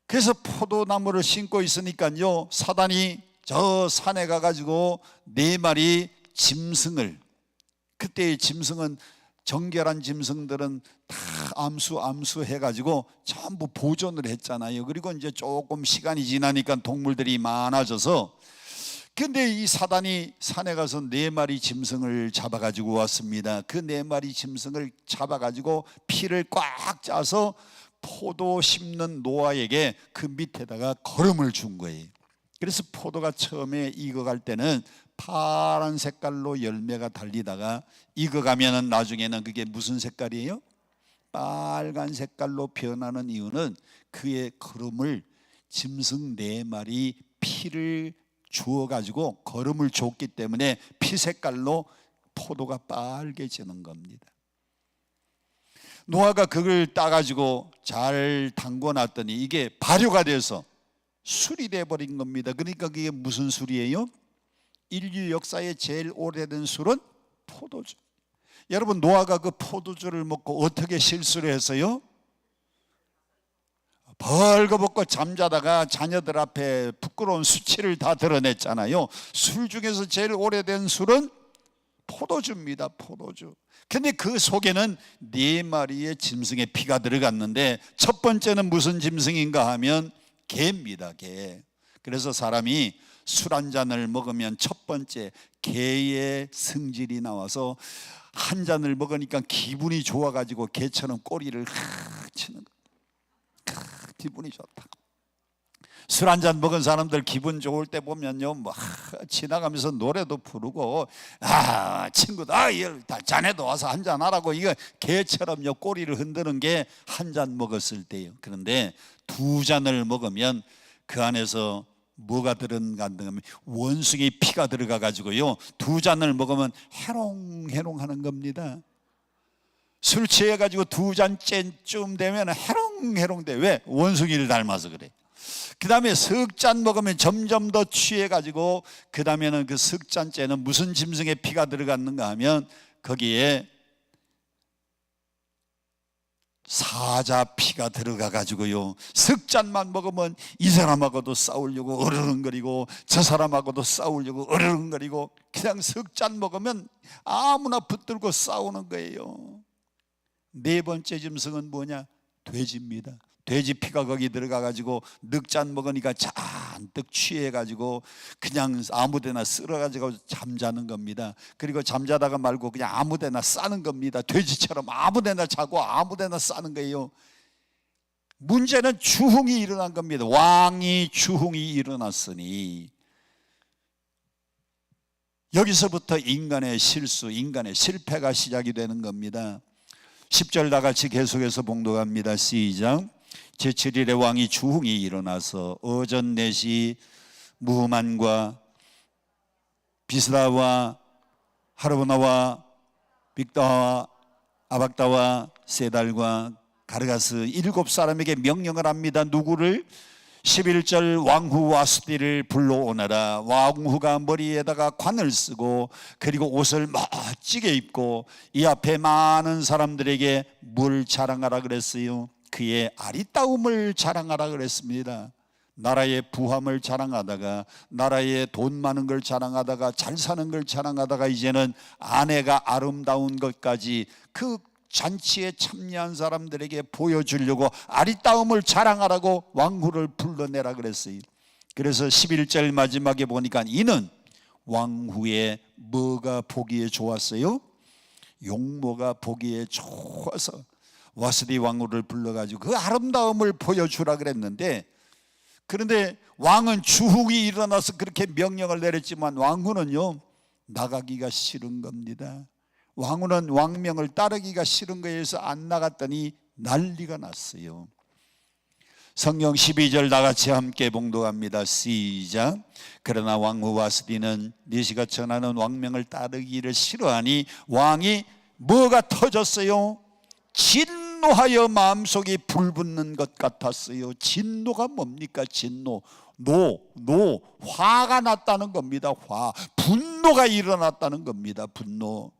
그래서 포도나무를 심고 있으니까요, 사단이 저 산에 가가지고 4마리 짐승을, 그때의 짐승은 정결한 짐승들은 다 암수 해가지고 전부 보존을 했잖아요. 그리고 이제 조금 시간이 지나니까 동물들이 많아져서, 근데 이 사단이 산에 가서 4마리 짐승을 잡아가지고 왔습니다. 그 4마리 짐승을 잡아가지고 피를 꽉 짜서 포도 심는 노아에게 그 밑에다가 거름을 준 거예요. 그래서 포도가 처음에 익어갈 때는 파란 색깔로 열매가 달리다가 익어가면은 나중에는 그게 무슨 색깔이에요? 빨간 색깔로 변하는 이유는 그의 거름을, 짐승 4마리 피를 주어가지고 거름을 줬기 때문에 피 색깔로 포도가 빨개지는 겁니다. 노아가 그걸 따가지고 잘 담궈놨더니 이게 발효가 돼서 술이 돼버린 겁니다. 그러니까 그게 무슨 술이에요? 인류 역사의 제일 오래된 술은 포도주. 여러분, 노아가 그 포도주를 먹고 어떻게 실수를 했어요? 벌거벗고 잠자다가 자녀들 앞에 부끄러운 수치를 다 드러냈잖아요. 술 중에서 제일 오래된 술은 포도주입니다. 포도주. 근데 그 속에는 4마리의 짐승의 피가 들어갔는데, 첫 번째는 무슨 짐승인가 하면 개입니다. 개. 그래서 사람이 술 한 잔을 먹으면 첫 번째 개의 성질이 나와서 한 잔을 먹으니까 기분이 좋아가지고 개처럼 꼬리를 치는 거예요. 기분이 좋다. 술 한 잔 먹은 사람들 기분 좋을 때 보면요, 뭐 지나가면서 노래도 부르고, 친구들, 자네도 와서 한 잔 하라고, 이거 개처럼요 꼬리를 흔드는 게 한 잔 먹었을 때예요. 그런데 2잔을 먹으면 그 안에서 뭐가 들어간가 하면 원숭이 피가 들어가 가지고요, 2잔을 먹으면 해롱해롱 하는 겁니다. 술 취해가지고 2잔째쯤 되면 해롱해롱 돼. 왜? 원숭이를 닮아서 그래. 그 다음에 석 잔 먹으면 점점 더 취해가지고, 그 다음에는 그 석 잔째는 무슨 짐승의 피가 들어갔는가 하면 거기에 사자 피가 들어가 가지고요, 석 잔만 먹으면 이 사람하고도 싸우려고 어르렁거리고 저 사람하고도 싸우려고 어르렁거리고, 그냥 석 잔 먹으면 아무나 붙들고 싸우는 거예요. 4번째 짐승은 뭐냐? 돼지입니다. 돼지 피가 거기 들어가 가지고 넉 잔 먹으니까 잔뜩 취해가지고 그냥 아무데나 쓸어가지고 잠자는 겁니다. 그리고 잠자다가 말고 그냥 아무데나 싸는 겁니다. 돼지처럼 아무데나 자고 아무데나 싸는 거예요. 문제는 주흥이 일어난 겁니다. 왕이 주흥이 일어났으니 여기서부터 인간의 실수, 인간의 실패가 시작이 되는 겁니다. 10절 다 같이 계속해서 봉독합니다. 시작. 제7일에 왕이 주흥이 일어나서 어전 넷이 무만과 비스다와 하르보나와 빅다와 아박다와 세달과 가르가스 7사람에게 명령을 합니다. 누구를? 11절 왕후 와스디를 불러오너라. 왕후가 머리에다가 관을 쓰고 그리고 옷을 멋지게 입고 이 앞에 많은 사람들에게 뭘 자랑하라 그랬어요? 그의 아리따움을 자랑하라 그랬습니다. 나라의 부함을 자랑하다가 나라의 돈 많은 걸 자랑하다가 잘 사는 걸 자랑하다가 이제는 아내가 아름다운 것까지 그 잔치에 참여한 사람들에게 보여주려고 아리따움을 자랑하라고 왕후를 불러내라 그랬어요. 그래서 11절 마지막에 보니까 이는 왕후의 뭐가 보기에 좋았어요? 용모가 보기에 좋아서 와스디 왕후를 불러가지고 그 아름다움을 보여주라 그랬는데, 그런데 왕은 주흥이 일어나서 그렇게 명령을 내렸지만 왕후는요 나가기가 싫은 겁니다. 왕후는 왕명을 따르기가 싫은 거에서 안 나갔더니 난리가 났어요. 성경 12절 다 같이 함께 봉독합니다. 시작. 그러나 왕후 와스디는 니시가 전하는 왕명을 따르기를 싫어하니 왕이 뭐가 터졌어요? 진노하여 마음속이 불붙는 것 같았어요. 진노가 뭡니까? 진노. 화가 났다는 겁니다. 분노가 일어났다는 겁니다. 분노.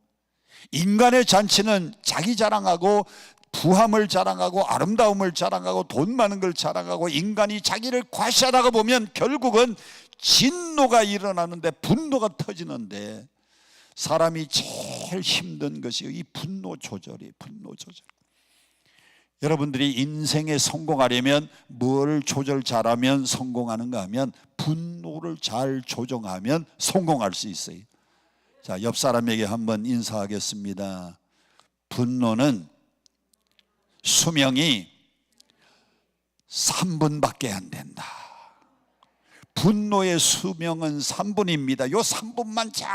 인간의 잔치는 자기 자랑하고 부함을 자랑하고 아름다움을 자랑하고 돈 많은 걸 자랑하고 인간이 자기를 과시하다가 보면 결국은 진노가 일어나는데 분노가 터지는데 사람이 제일 힘든 것이 이 분노 조절이에요. 분노 조절. 여러분들이 인생에 성공하려면 뭘 조절 잘하면 성공하는가 하면 분노를 잘 조정하면 성공할 수 있어요. 자, 옆 사람에게 한번 인사하겠습니다. 분노는 수명이 3분밖에 안 된다. 분노의 수명은 3분입니다. 요 3분만 잘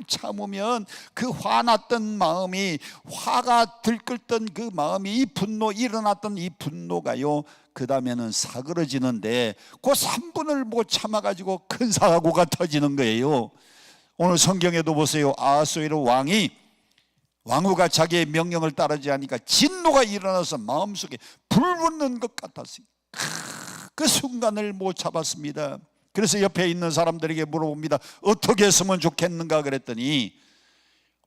참으면 그 화났던 마음이, 화가 들끓던 그 마음이, 이 분노, 일어났던 이 분노가요 그 다음에는 사그러지는데 그 3분을 못 참아가지고 큰 사고가 터지는 거예요. 오늘 성경에도 보세요. 아하수에로 왕후가 자기의 명령을 따르지 않으니까 진노가 일어나서 마음속에 불붙는 것 같았어요. 그 순간을 못 잡았습니다. 그래서 옆에 있는 사람들에게 물어봅니다. 어떻게 했으면 좋겠는가 그랬더니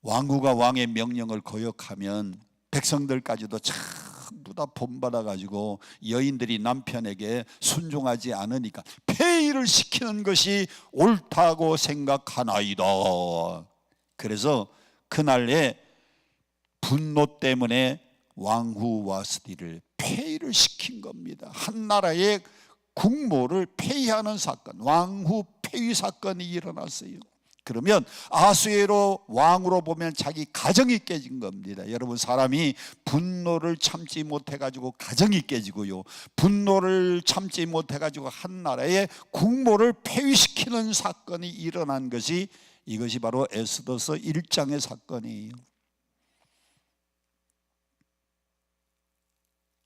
왕후가 왕의 명령을 거역하면 백성들까지도 전부 다 본받아가지고 여인들이 남편에게 순종하지 않으니까 폐위를 시키는 것이 옳다고 생각하나이다. 그래서 그날에 분노 때문에 왕후 와스디를 폐위를 시킨 겁니다. 한 나라의 국모를 폐위하는 사건, 왕후 폐위 사건이 일어났어요. 그러면 아하수에로 왕으로 보면 자기 가정이 깨진 겁니다. 여러분, 사람이 분노를 참지 못해가지고 가정이 깨지고요, 분노를 참지 못해가지고 한 나라의 국모를 폐위시키는 사건이 일어난 것이, 이것이 바로 에스더서 1장의 사건이에요.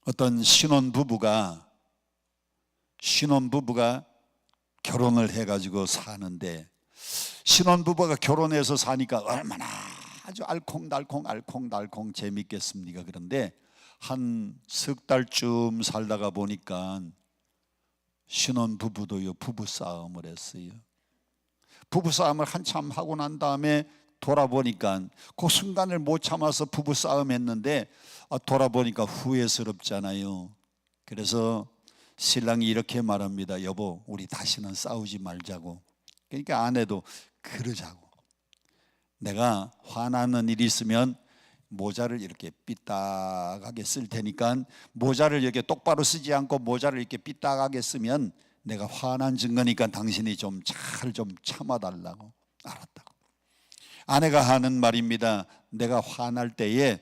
어떤 신혼부부가 결혼을 해가지고 사는데, 신혼부부가 결혼해서 사니까 얼마나 아주 알콩달콩 재밌겠습니까? 그런데 한 석 달쯤 살다가 보니까 신혼부부도요 부부싸움을 했어요. 부부싸움을 한참 하고 난 다음에 돌아보니까 그 순간을 못 참아서 부부싸움 했는데 돌아보니까 후회스럽잖아요. 그래서 신랑이 이렇게 말합니다. 여보, 우리 다시는 싸우지 말자고. 그러니까 아내도 그러자고. 내가 화나는 일이 있으면 모자를 이렇게 삐딱하게 쓸 테니까 모자를 이렇게 똑바로 쓰지 않고 모자를 이렇게 삐딱하게 쓰면 내가 화난 증거니까 당신이 좀 잘 좀 참아달라고. 알았다고. 아내가 하는 말입니다. 내가 화날 때에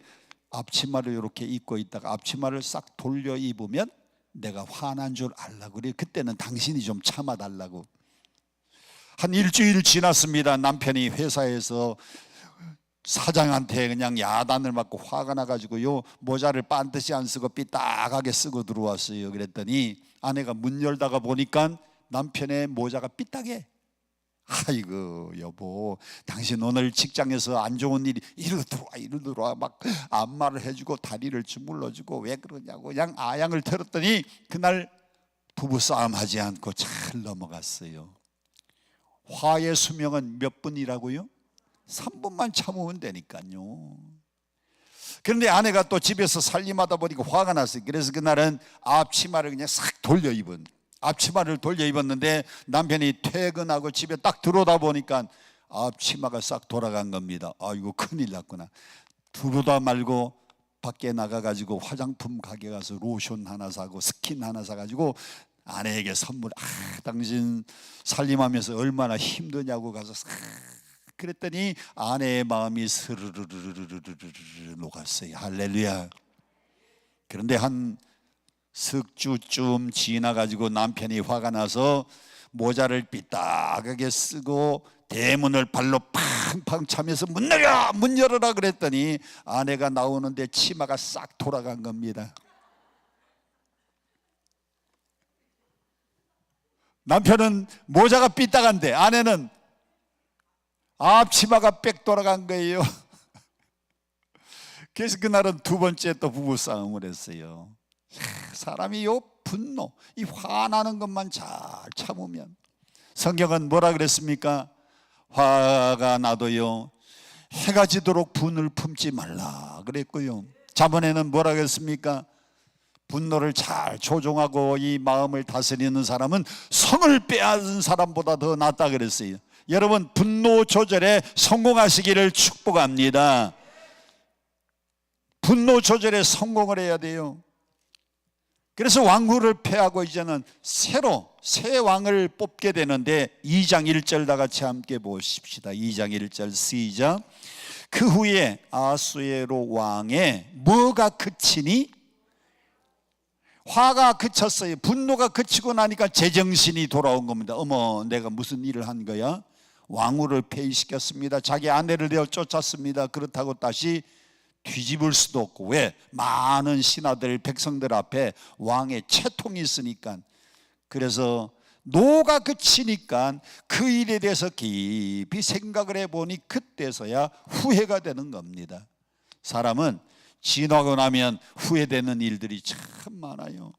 앞치마를 이렇게 입고 있다가 앞치마를 싹 돌려 입으면 내가 화난 줄 알라고. 그래, 그때는 당신이 좀 참아달라고. 한 일주일 지났습니다. 남편이 회사에서 사장한테 그냥 야단을 맞고 화가 나가지고요, 모자를 반드시 안 쓰고 삐딱하게 쓰고 들어왔어요. 그랬더니 아내가 문 열다가 보니까 남편의 모자가 삐딱해. 아이고 여보, 당신 오늘 직장에서 안 좋은 일이 이리로 들어와 막 안마를 해주고 다리를 주물러주고 왜 그러냐고 그냥 아양을 털었더니 그날 부부싸움 하지 않고 잘 넘어갔어요. 화의 수명은 몇 분이라고요? 3분만 참으면 되니까요. 그런데 아내가 또 집에서 살림하다 보니까 화가 났어요. 그래서 그날은 앞치마를 그냥 싹 돌려 입은, 앞치마를 돌려 입었는데 남편이 퇴근하고 집에 딱 들어오다 보니까 앞치마가 싹 돌아간 겁니다. 아이고 큰일 났구나. 들어오다 말고 밖에 나가가지고 화장품 가게 가서 로션 하나 사고 스킨 하나 사가지고 아내에게 선물. 당신 살림하면서 얼마나 힘드냐고 가서 그랬더니 아내의 마음이 스르르르르르르르 녹았어요. 할렐루야. 그런데 한 석 주쯤 지나가지고 남편이 화가 나서 모자를 삐딱하게 쓰고 대문을 발로 팡팡 차면서 문 열어라 그랬더니 아내가 나오는데 치마가 싹 돌아간 겁니다. 남편은 모자가 삐딱한데 아내는 앞치마가 빽 돌아간 거예요. 그래서 그날은 두 번째 또 부부싸움을 했어요. 사람이 요 분노, 이 화나는 것만 잘 참으면, 성경은 뭐라 그랬습니까? 화가 나도요 해가 지도록 분을 품지 말라 그랬고요. 자문에는 뭐라 그랬습니까? 분노를 잘 조종하고 이 마음을 다스리는 사람은 성을 빼앗은 사람보다 더 낫다 그랬어요. 여러분, 분노 조절에 성공하시기를 축복합니다. 분노 조절에 성공을 해야 돼요. 그래서 왕후를 패하고 이제는 새로 새 왕을 뽑게 되는데 2장 1절 다 같이 함께 보십시다. 2장 1절 시작. 그 후에 아수에로 왕의 뭐가 그치니? 화가 그쳤어요. 분노가 그치고 나니까 제정신이 돌아온 겁니다. 어머, 내가 무슨 일을 한 거야? 왕후를 폐위시켰습니다. 자기 아내를 내어 쫓았습니다. 그렇다고 다시 뒤집을 수도 없고, 왜? 많은 신하들 백성들 앞에 왕의 채통이 있으니까. 그래서 노가 그치니까 그 일에 대해서 깊이 생각을 해보니 그때서야 후회가 되는 겁니다. 사람은 지나고 나면 후회되는 일들이 참 많아요.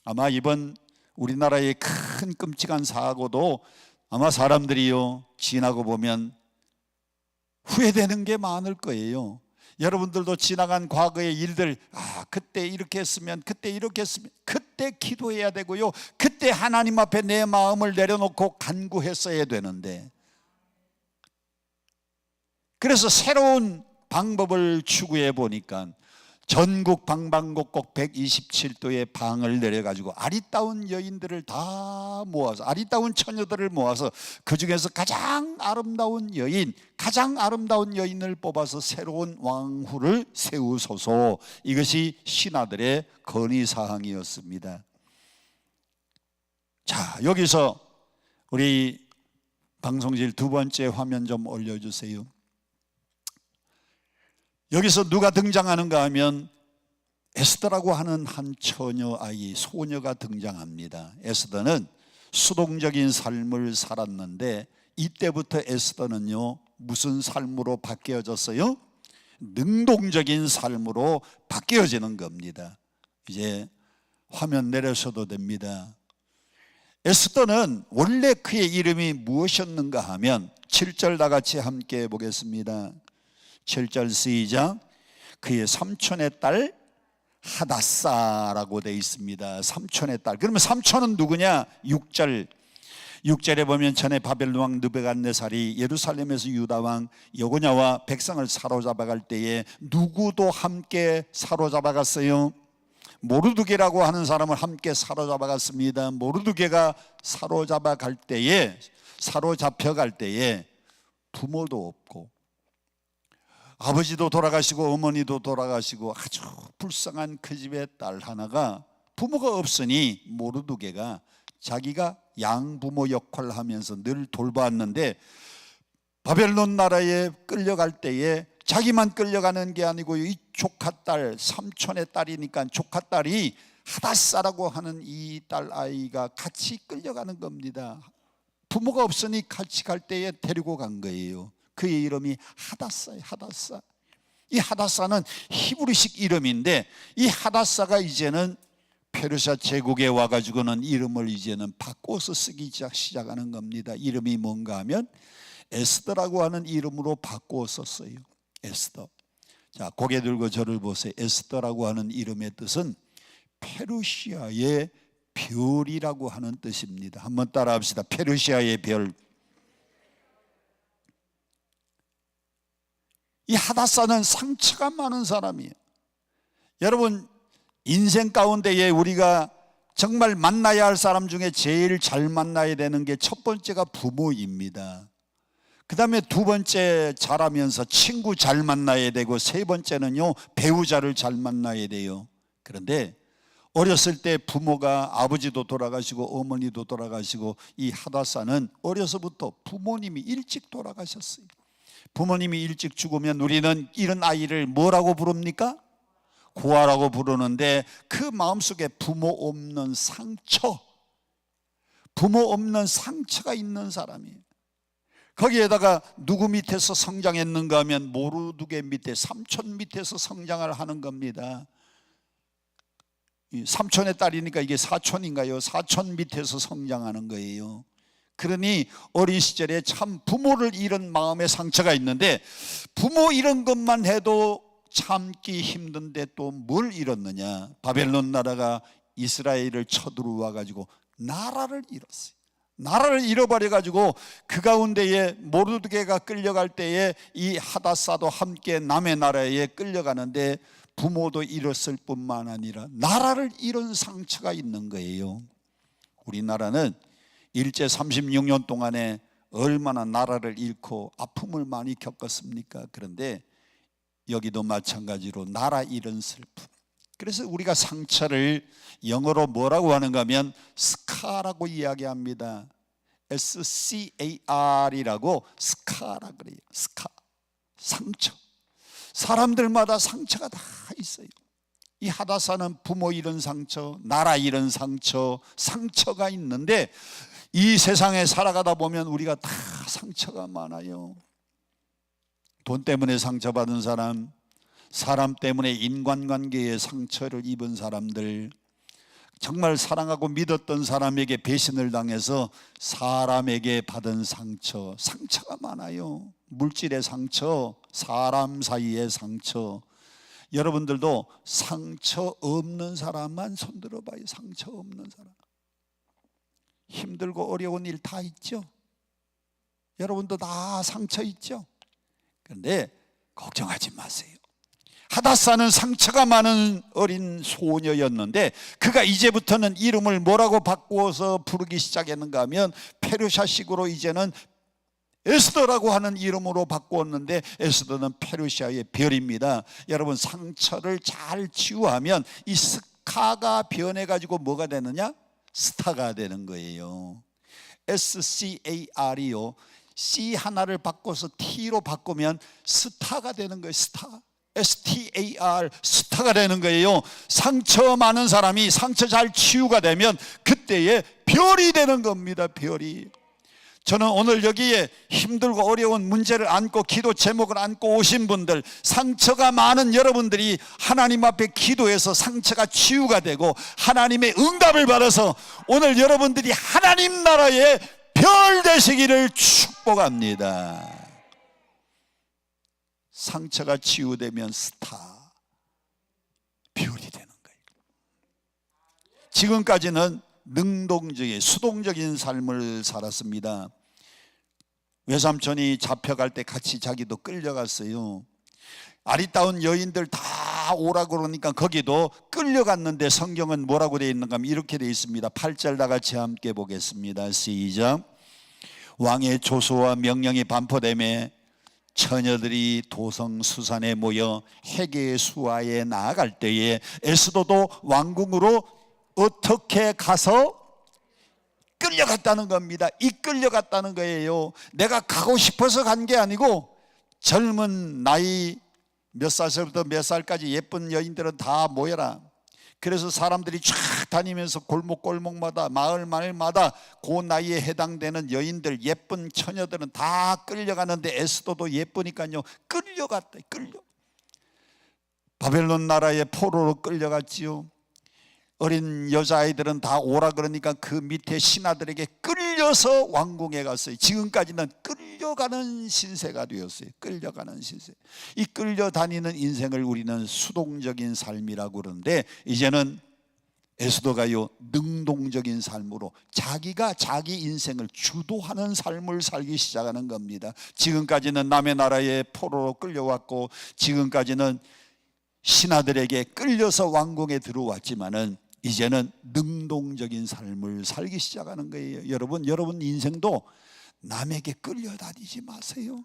아마 이번 우리나라의 큰 끔찍한 사고도 아마 사람들이요 지나고 보면 후회되는 게 많을 거예요. 여러분들도 지나간 과거의 일들, 그때 이렇게 했으면, 그때 이렇게 했으면, 그때 기도해야 되고요, 그때 하나님 앞에 내 마음을 내려놓고 간구했어야 되는데, 그래서 새로운 방법을 추구해 보니까 전국 방방곡곡 127도의 방을 내려가지고 아리따운 여인들을 다 모아서, 아리따운 처녀들을 모아서 그 중에서 가장 아름다운 여인을 뽑아서 새로운 왕후를 세우소서. 이것이 신하들의 건의사항이었습니다. 자, 여기서 우리 방송실 두 번째 화면 좀 올려주세요. 여기서 누가 등장하는가 하면 에스더라고 하는 한 처녀 아이, 소녀가 등장합니다. 에스더는 수동적인 삶을 살았는데 이때부터 에스더는요 무슨 삶으로 바뀌어졌어요? 능동적인 삶으로 바뀌어지는 겁니다. 이제 화면 내려셔도 됩니다. 에스더는 원래 그의 이름이 무엇이었는가 하면 7절 다 같이 함께 보겠습니다. 7절 시작. 그의 삼촌의 딸 하다사라고 되어 있습니다. 삼촌의 딸. 그러면 삼촌은 누구냐? 6절에 보면 전에 바벨론 왕 느부갓네살이 예루살렘에서 유다 왕 여고냐와 백성을 사로잡아갈 때에 누구도 함께 사로잡아갔어요? 모르드게라고 하는 사람을 함께 사로잡아 갔습니다. 모르드게가 사로잡혀 갈 때에 부모도 없고 아버지도 돌아가시고 어머니도 돌아가시고 아주 불쌍한 그 집의 딸 하나가 부모가 없으니 모르드게가 자기가 양부모 역할을 하면서 늘 돌봤는데 바벨론 나라에 끌려갈 때에 자기만 끌려가는 게 아니고 이 조카딸, 삼촌의 딸이니까 조카딸이 하닷사라고 하는 이 딸 아이가 같이 끌려가는 겁니다. 부모가 없으니 같이 갈 때에 데리고 간 거예요. 그의 이름이 하닷사예요. 하닷사. 이 하닷사는 히브리식 이름인데 이 하닷사가 이제는 페르시아 제국에 와가지고는 이름을 이제는 바꿔서 쓰기 시작하는 겁니다. 이름이 뭔가 하면 에스더라고 하는 이름으로 바꾸어 썼어요. 에스더. 자, 고개 들고 저를 보세요. 에스더라고 하는 이름의 뜻은 페르시아의 별이라고 하는 뜻입니다. 한번 따라 합시다. 페르시아의 별. 이 하닷사는 상처가 많은 사람이에요. 여러분, 인생 가운데에 우리가 정말 만나야 할 사람 중에 제일 잘 만나야 되는 게 첫 번째가 부모입니다. 그 다음에 두 번째 자라면서 친구 잘 만나야 되고 세 번째는요 배우자를 잘 만나야 돼요. 그런데 어렸을 때 부모가 아버지도 돌아가시고 어머니도 돌아가시고 이 하닷사는 어려서부터 부모님이 일찍 돌아가셨어요. 부모님이 일찍 죽으면 우리는 이런 아이를 뭐라고 부릅니까? 고아라고 부르는데 그 마음속에 부모 없는 상처, 부모 없는 상처가 있는 사람이에요. 거기에다가 누구 밑에서 성장했는가 하면 모르드게 밑에 삼촌 밑에서 성장을 하는 겁니다. 삼촌의 딸이니까 이게 사촌인가요? 사촌 밑에서 성장하는 거예요. 그러니 어린 시절에 참 부모를 잃은 마음의 상처가 있는데 부모 잃은 것만 해도 참기 힘든데 또 뭘 잃었느냐? 바벨론 나라가 이스라엘을 쳐들어와 가지고 나라를 잃었어요. 나라를 잃어버려 가지고 그 가운데에 모르드게가 끌려갈 때에 이 하닷사도 함께 남의 나라에 끌려가는데 부모도 잃었을 뿐만 아니라 나라를 잃은 상처가 있는 거예요. 우리나라는 일제 36년 동안에 얼마나 나라를 잃고 아픔을 많이 겪었습니까? 그런데 여기도 마찬가지로 나라 잃은 슬픔. 그래서 우리가 상처를 영어로 뭐라고 하는가 하면 스카라고 이야기합니다. SCAR이라고 스카라 그래요. 스카. 상처. 사람들마다 상처가 다 있어요. 이 하닷사는 부모 잃은 상처, 나라 잃은 상처, 상처가 있는데 이 세상에 살아가다 보면 우리가 다 상처가 많아요. 돈 때문에 상처받은 사람, 사람 때문에 인간관계에 상처를 입은 사람들, 정말 사랑하고 믿었던 사람에게 배신을 당해서 사람에게 받은 상처, 상처가 많아요. 물질의 상처, 사람 사이의 상처. 여러분들도 상처 없는 사람만 손들어 봐요. 상처 없는 사람. 힘들고 어려운 일 다 있죠. 여러분도 다 상처 있죠. 그런데 걱정하지 마세요. 하닷사는 상처가 많은 어린 소녀였는데 그가 이제부터는 이름을 뭐라고 바꾸어서 부르기 시작했는가 하면 페르시아식으로 이제는 에스더라고 하는 이름으로 바꾸었는데 에스더는 페르시아의 별입니다. 여러분, 상처를 잘 치유하면 이 스카가 변해가지고 뭐가 되느냐? 스타가 되는 거예요. SCAR이요. C 하나를 바꿔서 T로 바꾸면 스타가 되는 거예요. 스타. STAR, 스타가 되는 거예요. 상처 많은 사람이 상처 잘 치유가 되면 그때의 별이 되는 겁니다. 별이. 저는 오늘 여기에 힘들고 어려운 문제를 안고 기도 제목을 안고 오신 분들, 상처가 많은 여러분들이 하나님 앞에 기도해서 상처가 치유가 되고 하나님의 응답을 받아서 오늘 여러분들이 하나님 나라의 별 되시기를 축복합니다. 상처가 치유되면 스타, 별이 되는 거예요. 지금까지는 능동적인 수동적인 삶을 살았습니다. 외삼촌이 잡혀갈 때 같이 자기도 끌려갔어요. 아리따운 여인들 다 오라고 그러니까 거기도 끌려갔는데 성경은 뭐라고 되어 있는가 하면 이렇게 되어 있습니다. 8절 다 같이 함께 보겠습니다. 시작. 왕의 조소와 명령이 반포되매 처녀들이 도성수산에 모여 해계 수하에 나아갈 때에 에스더도 왕궁으로 어떻게 가서 끌려갔다는 겁니다. 이끌려갔다는 거예요. 내가 가고 싶어서 간 게 아니고 젊은 나이 몇 살부터 몇 살까지 예쁜 여인들은 다 모여라. 그래서 사람들이 쫙 다니면서 골목골목마다 마을마을마다 그 나이에 해당되는 여인들 예쁜 처녀들은 다 끌려가는데 에스더도 예쁘니까요 끌려갔다. 바벨론 나라의 포로로 끌려갔지요. 어린 여자아이들은 다 오라 그러니까 그 밑에 신하들에게 끌려서 왕궁에 갔어요. 지금까지는 끌려가는 신세가 되었어요. 끌려가는 신세. 이 끌려다니는 인생을 우리는 수동적인 삶이라고 그러는데 이제는 에스더가요 능동적인 삶으로 자기가 자기 인생을 주도하는 삶을 살기 시작하는 겁니다. 지금까지는 남의 나라의 포로로 끌려왔고 지금까지는 신하들에게 끌려서 왕궁에 들어왔지만은 이제는 능동적인 삶을 살기 시작하는 거예요. 여러분 인생도 남에게 끌려다니지 마세요.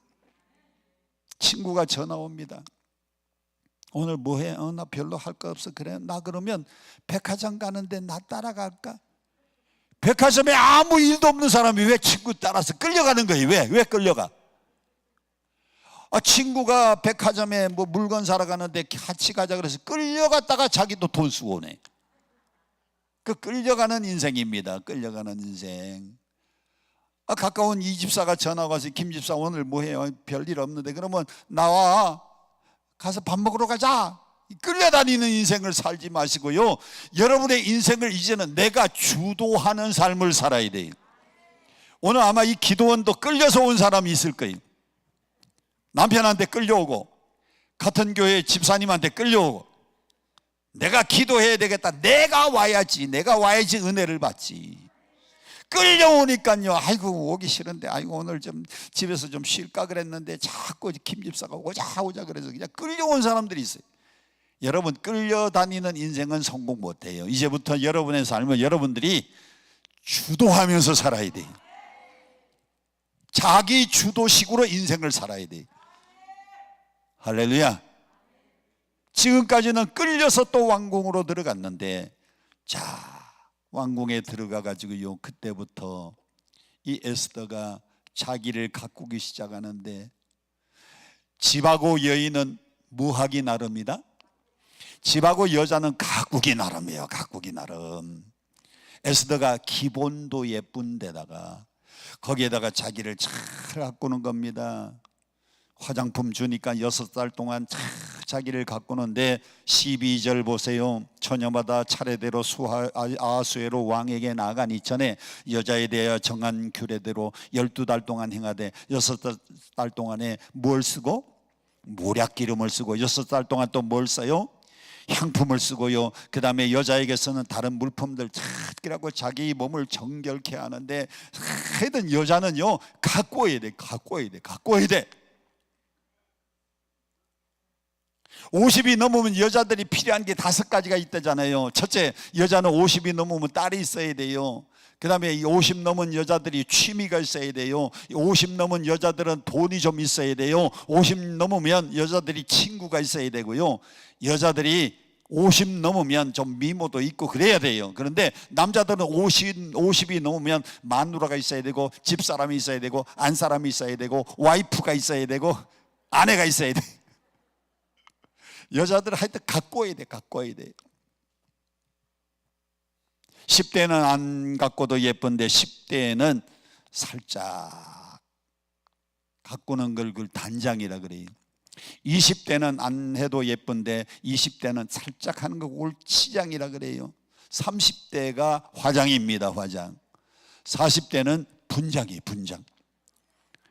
친구가 전화 옵니다. 오늘 뭐해? 나 별로 할 거 없어. 그래? 나 그러면 백화점 가는데 나 따라갈까? 백화점에 아무 일도 없는 사람이 왜 친구 따라서 끌려가는 거예요? 왜 끌려가? 친구가 백화점에 뭐 물건 사러 가는데 같이 가자 그래서 끌려갔다가 자기도 돈 쓰고 오네. 그 끌려가는 인생입니다. 끌려가는 인생. 가까운 이 집사가 전화 와서 김 집사 오늘 뭐 해요? 별일 없는데 그러면 나와 가서 밥 먹으러 가자. 끌려다니는 인생을 살지 마시고요. 여러분의 인생을 이제는 내가 주도하는 삶을 살아야 돼요. 오늘 아마 이 기도원도 끌려서 온 사람이 있을 거예요. 남편한테 끌려오고 같은 교회 집사님한테 끌려오고 내가 기도해야 되겠다. 내가 와야지 은혜를 받지. 끌려오니까요 아이고 오기 싫은데 아이고 오늘 좀 집에서 좀 쉴까 그랬는데 자꾸 김 집사가 오자 그래서 그냥 끌려온 사람들이 있어요. 여러분 끌려다니는 인생은 성공 못해요. 이제부터 여러분의 삶은 여러분들이 주도하면서 살아야 돼요. 자기 주도식으로 인생을 살아야 돼요. 할렐루야. 지금까지는 끌려서 또 왕궁으로 들어갔는데 자 왕궁에 들어가 가지고요 그때부터 이 에스더가 자기를 가꾸기 시작하는데 집하고 여인은 뭐하기 나름이다? 집하고 여자는 가꾸기 나름이에요. 가꾸기 나름. 에스더가 기본도 예쁜 데다가 거기에다가 자기를 잘 가꾸는 겁니다. 화장품 주니까 6달 동안 자기를 가꾸는데 12절 보세요. 처녀마다 차례대로 아수에로 왕에게 나아가니 전에 여자에 대하여 정한 규례대로 12달 동안 행하되 6달 동안에 뭘 쓰고? 모략기름을 쓰고 6달 동안 또 뭘 써요? 향품을 쓰고요. 그 다음에 여자에게서는 다른 물품들 찾기라고 자기 몸을 정결케 하는데 하여튼 여자는요 가꿔야 돼. 50이 넘으면 여자들이 필요한 게 5가지가 있다잖아요. 첫째, 여자는 50이 넘으면 딸이 있어야 돼요. 그 다음에 50 넘은 여자들이 취미가 있어야 돼요. 50 넘은 여자들은 돈이 좀 있어야 돼요. 50 넘으면 여자들이 친구가 있어야 되고요. 여자들이 50 넘으면 좀 미모도 있고 그래야 돼요. 그런데 남자들은 50이 넘으면 마누라가 있어야 되고 집사람이 있어야 되고 안사람이 있어야 되고 와이프가 있어야 되고 아내가 있어야 돼. 여자들은 하여튼 가꿔야 돼. 10대는 안 갖고도 예쁜데 10대에는 살짝 가꾸는 걸 그걸 단장이라 그래요. 20대는 안 해도 예쁜데 20대는 살짝 하는 거 그걸 치장이라 그래요. 30대가 화장입니다. 화장. 40대는 분장이 분장.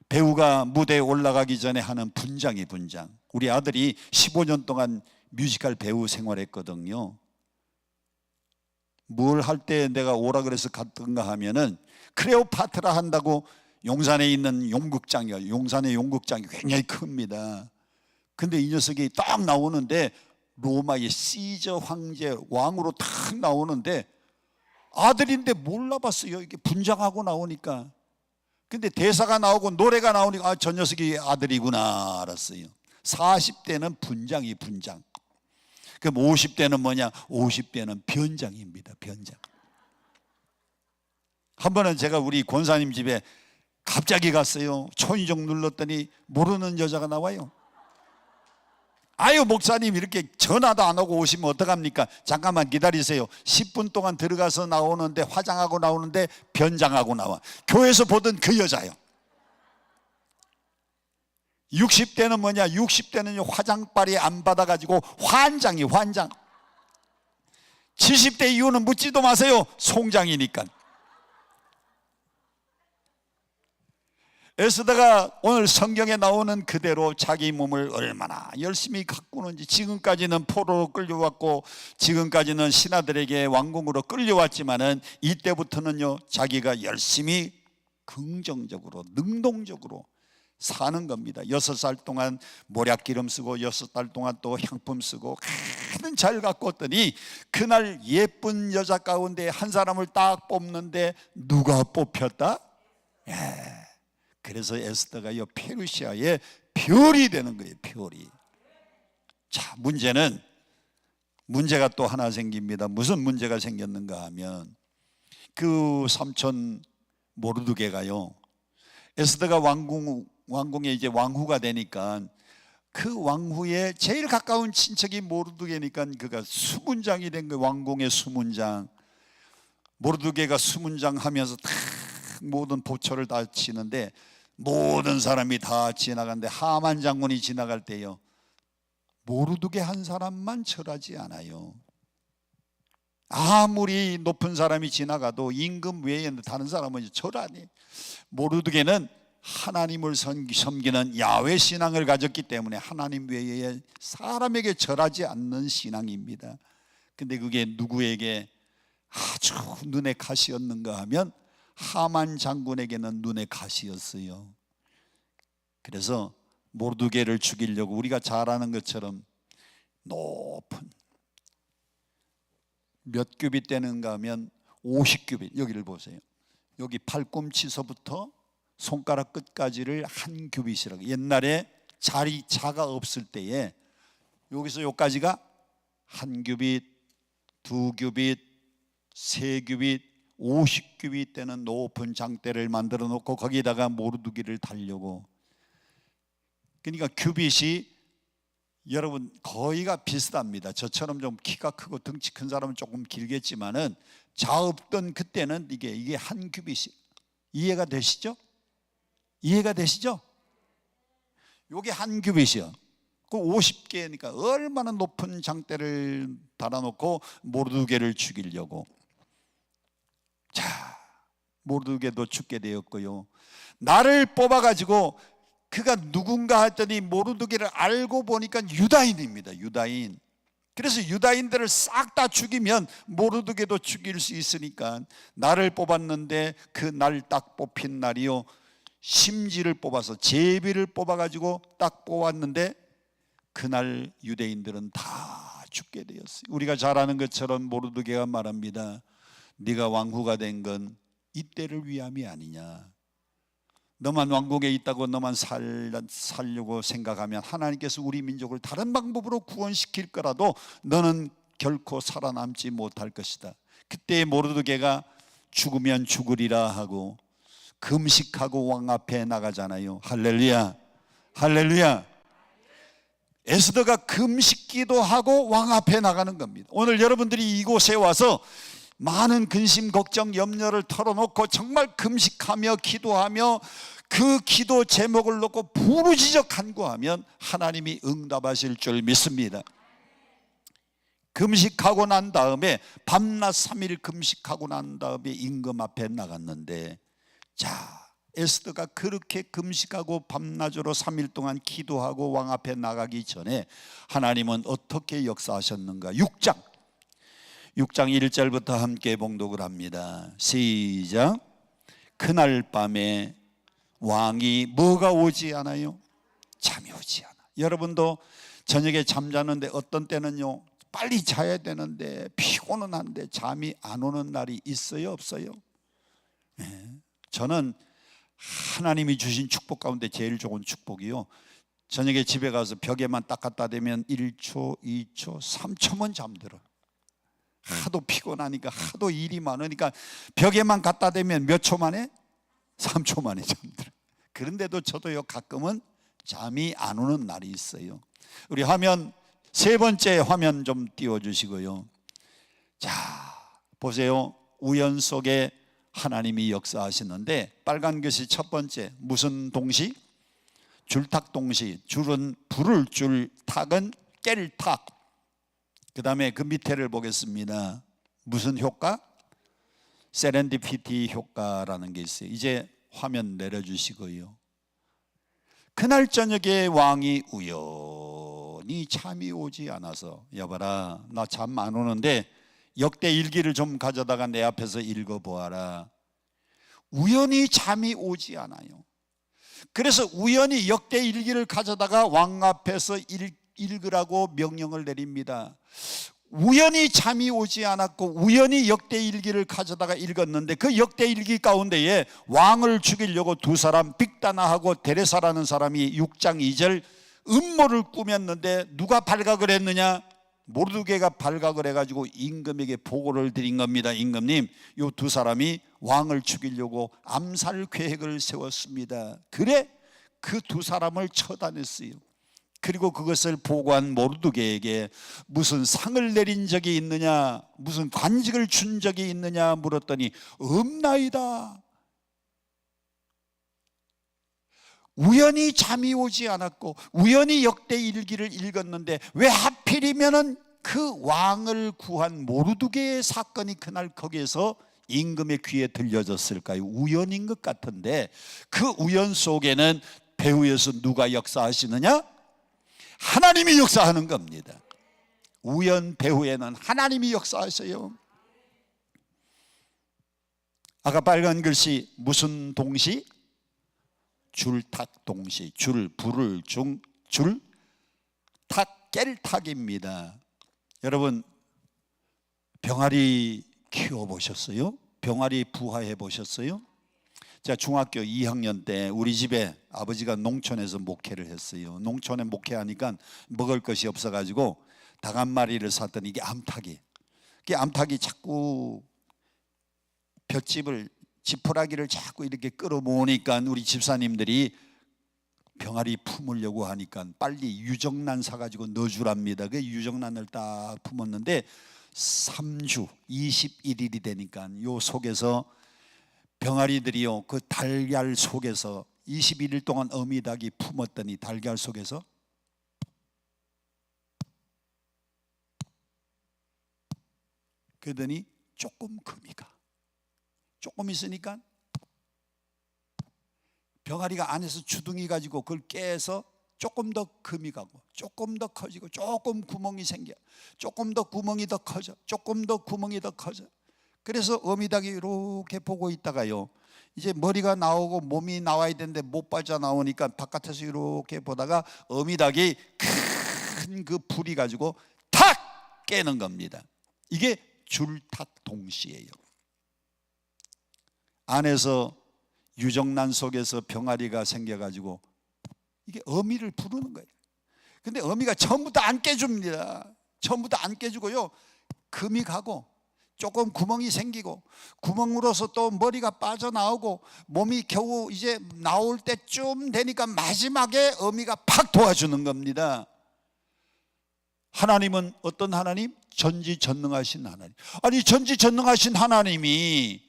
배우가 무대에 올라가기 전에 하는 분장이 분장. 우리 아들이 15년 동안 뮤지컬 배우 생활했거든요. 뭘 할 때 내가 오라 그래서 갔던가 하면은 클레오파트라 한다고 용산에 있는 용극장이요. 용산의 용극장이 굉장히 큽니다. 근데 이 녀석이 딱 나오는데 로마의 시저 황제 왕으로 딱 나오는데 아들인데 몰라봤어요. 이게 분장하고 나오니까. 근데 대사가 나오고 노래가 나오니까 저 녀석이 아들이구나 알았어요. 40대는 분장이 분장. 그럼 50대는 뭐냐? 50대는 변장입니다. 변장. 한 번은 제가 우리 권사님 집에 갑자기 갔어요. 초인종 눌렀더니 모르는 여자가 나와요. 아유 목사님 이렇게 전화도 안 오고 오시면 어떡합니까? 잠깐만 기다리세요. 10분 동안 들어가서 나오는데 화장하고 나오는데 변장하고 나와. 교회에서 보던 그 여자요. 60대는 뭐냐? 60대는 화장빨이 안 받아가지고 환장이 환장. 70대 이후는 묻지도 마세요. 송장이니까. 에스더가 오늘 성경에 나오는 그대로 자기 몸을 얼마나 열심히 가꾸는지, 지금까지는 포로로 끌려왔고 지금까지는 신하들에게 왕궁으로 끌려왔지만은 이때부터는요 자기가 열심히 긍정적으로 능동적으로 사는 겁니다. 6살 동안 모략기름 쓰고 6달 동안 또 향품 쓰고 가든 잘 가꿨더니 그날 예쁜 여자 가운데 한 사람을 딱 뽑는데 누가 뽑혔다? 그래서 에스더가요 페르시아의 별이 되는 거예요. 별이. 자, 문제가 또 하나 생깁니다. 무슨 문제가 생겼는가 하면 그 삼촌 모르드게가요 에스더가 왕궁에 이제 왕후가 되니까 그 왕후의 제일 가까운 친척이 모르드게니까 그가 수문장이 된 거예요. 왕궁의 수문장. 모르드게가 수문장 하면서 다 모든 보초를 다 치는데 모든 사람이 다 지나가는데 하만 장군이 지나갈 때요 모르드게 한 사람만 절하지 않아요. 아무리 높은 사람이 지나가도 임금 외에 다른 사람은 절하니. 모르드게는 하나님을 섬기는 야훼 신앙을 가졌기 때문에 하나님 외에 사람에게 절하지 않는 신앙입니다. 근데 그게 누구에게 아주 눈에 가시였는가 하면 하만 장군에게는 눈에 가시였어요. 그래서 모르드게를 죽이려고 우리가 잘 아는 것처럼 높은 몇 규빗 되는가 하면 50규빗. 여기를 보세요. 여기 팔꿈치서부터 손가락 끝까지를 한 규빗이라고. 옛날에 자가 없을 때에 여기서 여기까지가 한 규빗, 두 규빗, 세 규빗, 50규빗 되는 높은 장대를 만들어 놓고 거기다가 모르드게를 달려고. 그러니까 규빗이 여러분 거의가 비슷합니다. 저처럼 좀 키가 크고 덩치 큰 사람은 조금 길겠지만은 없던 그때는 이게 한 규빗이. 이해가 되시죠? 이해가 되시죠? 요게 한 규빗이요. 그 50개니까 얼마나 높은 장대를 달아놓고 모르드게를 죽이려고. 자, 모르드게도 죽게 되었고요. 나를 뽑아가지고 그가 누군가 했더니 모르드게를 알고 보니까 유다인입니다. 유다인. 그래서 유다인들을 싹 다 죽이면 모르드게도 죽일 수 있으니까 나를 뽑았는데 그 날 딱 뽑힌 날이요 심지를 뽑아서 제비를 뽑아가지고 딱 뽑았는데 그날 유대인들은 다 죽게 되었어요. 우리가 잘 아는 것처럼 모르드게가 말합니다. 네가 왕후가 된 건 이때를 위함이 아니냐. 너만 왕궁에 있다고 너만 살려고 생각하면 하나님께서 우리 민족을 다른 방법으로 구원시킬 거라도 너는 결코 살아남지 못할 것이다. 그때 모르드게가 죽으면 죽으리라 하고 금식하고 왕 앞에 나가잖아요. 할렐루야, 할렐루야. 에스더가 금식기도 하고 왕 앞에 나가는 겁니다. 오늘 여러분들이 이곳에 와서 많은 근심, 걱정, 염려를 털어놓고 정말 금식하며 기도하며 그 기도 제목을 놓고 부르짖어 간구하면 하나님이 응답하실 줄 믿습니다. 금식하고 난 다음에 밤낮 3일 금식하고 난 다음에 임금 앞에 나갔는데, 자, 에스더가 그렇게 금식하고 밤낮으로 3일 동안 기도하고 왕 앞에 나가기 전에 하나님은 어떻게 역사하셨는가? 6장 1절부터 함께 봉독을 합니다. 시작. 그날 밤에 왕이 뭐가 오지 않아요? 잠이 오지 않아. 여러분도 저녁에 잠자는데 어떤 때는요 빨리 자야 되는데 피곤은 한데 잠이 안 오는 날이 있어요, 없어요? 네. 저는 하나님이 주신 축복 가운데 제일 좋은 축복이요, 저녁에 집에 가서 벽에만 딱 갖다 대면 1초, 2초, 3초면 잠들어. 하도 피곤하니까, 하도 일이 많으니까 벽에만 갖다 대면 몇 초 만에? 3초 만에 잠들어. 그런데도 저도요 가끔은 잠이 안 오는 날이 있어요. 우리 화면 세 번째 화면 좀 띄워주시고요. 자, 보세요. 우연 속에 하나님이 역사하시는데, 빨간 것이 첫 번째 무슨 동시? 줄탁 동시. 줄은 불을 줄, 탁은 깰 탁. 그 다음에 그 밑에를 보겠습니다. 무슨 효과? 세렌디피티 효과라는 게 있어요. 이제 화면 내려주시고요. 그날 저녁에 왕이 우연히 잠이 오지 않아서, 여봐라 나 잠 안 오는데 역대 일기를 좀 가져다가 내 앞에서 읽어보아라. 우연히 잠이 오지 않아요. 그래서 우연히 역대 일기를 가져다가 왕 앞에서 읽으라고 명령을 내립니다. 우연히 잠이 오지 않았고 우연히 역대 일기를 가져다가 읽었는데, 그 역대 일기 가운데에 왕을 죽이려고 두 사람, 빅다나하고 데레사라는 사람이 6장 2절 음모를 꾸몄는데, 누가 발각을 했느냐? 모르드게가 발각을 해가지고 임금에게 보고를 드린 겁니다. 임금님, 이 두 사람이 왕을 죽이려고 암살 계획을 세웠습니다. 그래 그 두 사람을 처단했어요. 그리고 그것을 보고한 모르드게에게 무슨 상을 내린 적이 있느냐, 무슨 관직을 준 적이 있느냐 물었더니 없나이다. 우연히 잠이 오지 않았고 우연히 역대 일기를 읽었는데 왜 하필이면은 그 왕을 구한 모르드게의 사건이 그날 거기에서 임금의 귀에 들려졌을까요? 우연인 것 같은데, 그 우연 속에는 배후에서 누가 역사하시느냐? 하나님이 역사하는 겁니다. 우연 배후에는 하나님이 역사하셔요. 아까 빨간 글씨 무슨 동시? 줄탁 동시. 줄, 불을 중, 줄, 탁, 깰 탁입니다. 여러분, 병아리 키워보셨어요? 병아리 부화해 보셨어요? 제가 중학교 2학년 때 우리 집에 아버지가 농촌에서 목회를 했어요. 농촌에 목회하니까 먹을 것이 없어가지고 닭 한 마리를 샀더니 이게 암탉이, 자꾸 볏짚을, 지푸라기를 자꾸 이렇게 끌어모으니까 우리 집사님들이 병아리 품으려고 하니까 빨리 유정란 사가지고 넣어주랍니다. 그 유정란을 딱 품었는데 3주 21일이 되니까 요 속에서 병아리들이요, 그 달걀 속에서 21일 동안 어미닭이 품었더니 달걀 속에서 그러더니 조금 금이가, 조금 있으니까 병아리가 안에서 주둥이 가지고 그걸 깨서 조금 더 금이 가고, 조금 더 커지고, 조금 구멍이 생겨, 조금 더 구멍이 더 커져, 조금 더 구멍이 더 커져. 그래서 어미닭이 이렇게 보고 있다가요, 이제 머리가 나오고 몸이 나와야 되는데 못 빠져나오니까 바깥에서 이렇게 보다가 어미닭이 큰 그 불이 가지고 탁 깨는 겁니다. 이게 줄탁 동시예요. 안에서 유정란 속에서 병아리가 생겨가지고 이게 어미를 부르는 거예요. 근데 어미가 전부 다 안 깨줍니다. 전부 다 안 깨주고요, 금이 가고 조금 구멍이 생기고, 구멍으로서 또 머리가 빠져나오고, 몸이 겨우 이제 나올 때쯤 되니까 마지막에 어미가 팍 도와주는 겁니다. 하나님은 어떤 하나님? 전지전능하신 하나님. 아니, 전지전능하신 하나님이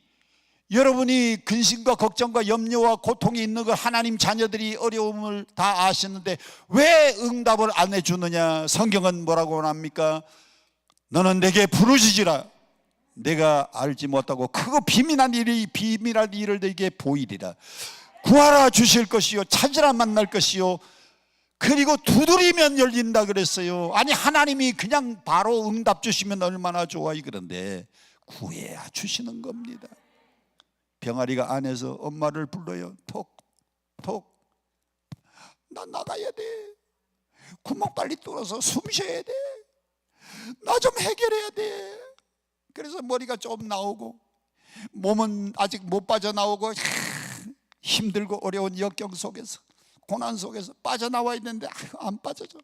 여러분이 근심과 걱정과 염려와 고통이 있는 걸 하나님 자녀들이 어려움을 다 아시는데 왜 응답을 안 해주느냐? 성경은 뭐라고 합니까? 너는 내게 부르짖으라. 내가 알지 못하고 크고 비밀한 일을 내게 보이리라. 구하라 주실 것이요, 찾으라 만날 것이요, 그리고 두드리면 열린다 그랬어요. 아니, 하나님이 그냥 바로 응답 주시면 얼마나 좋아요. 그런데 구해야 주시는 겁니다. 병아리가 안에서 엄마를 불러요. 톡, 톡. 나 나가야 돼. 구멍 빨리 뚫어서 숨 쉬어야 돼. 나 좀 해결해야 돼. 그래서 머리가 좀 나오고 몸은 아직 못 빠져나오고 힘들고 어려운 역경 속에서 고난 속에서 빠져나와 있는데 안 빠져져.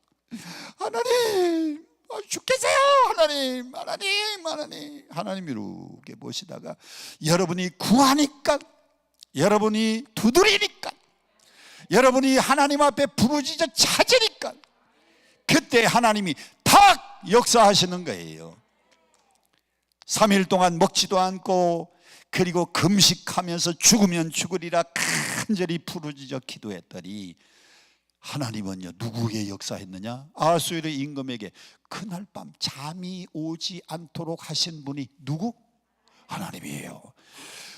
하나님 죽겠어요. 하나님 하나님 하나님 하나님 이렇게 보시다가 여러분이 구하니까, 여러분이 두드리니까, 여러분이 하나님 앞에 부르짖어 찾으니까 그때 하나님이 탁 역사하시는 거예요. 3일 동안 먹지도 않고 그리고 금식하면서 죽으면 죽으리라 간절히 부르짖어 기도했더니 하나님은요 누구에게 역사했느냐? 아하수에르 임금에게 그날 밤 잠이 오지 않도록 하신 분이 누구? 하나님이에요.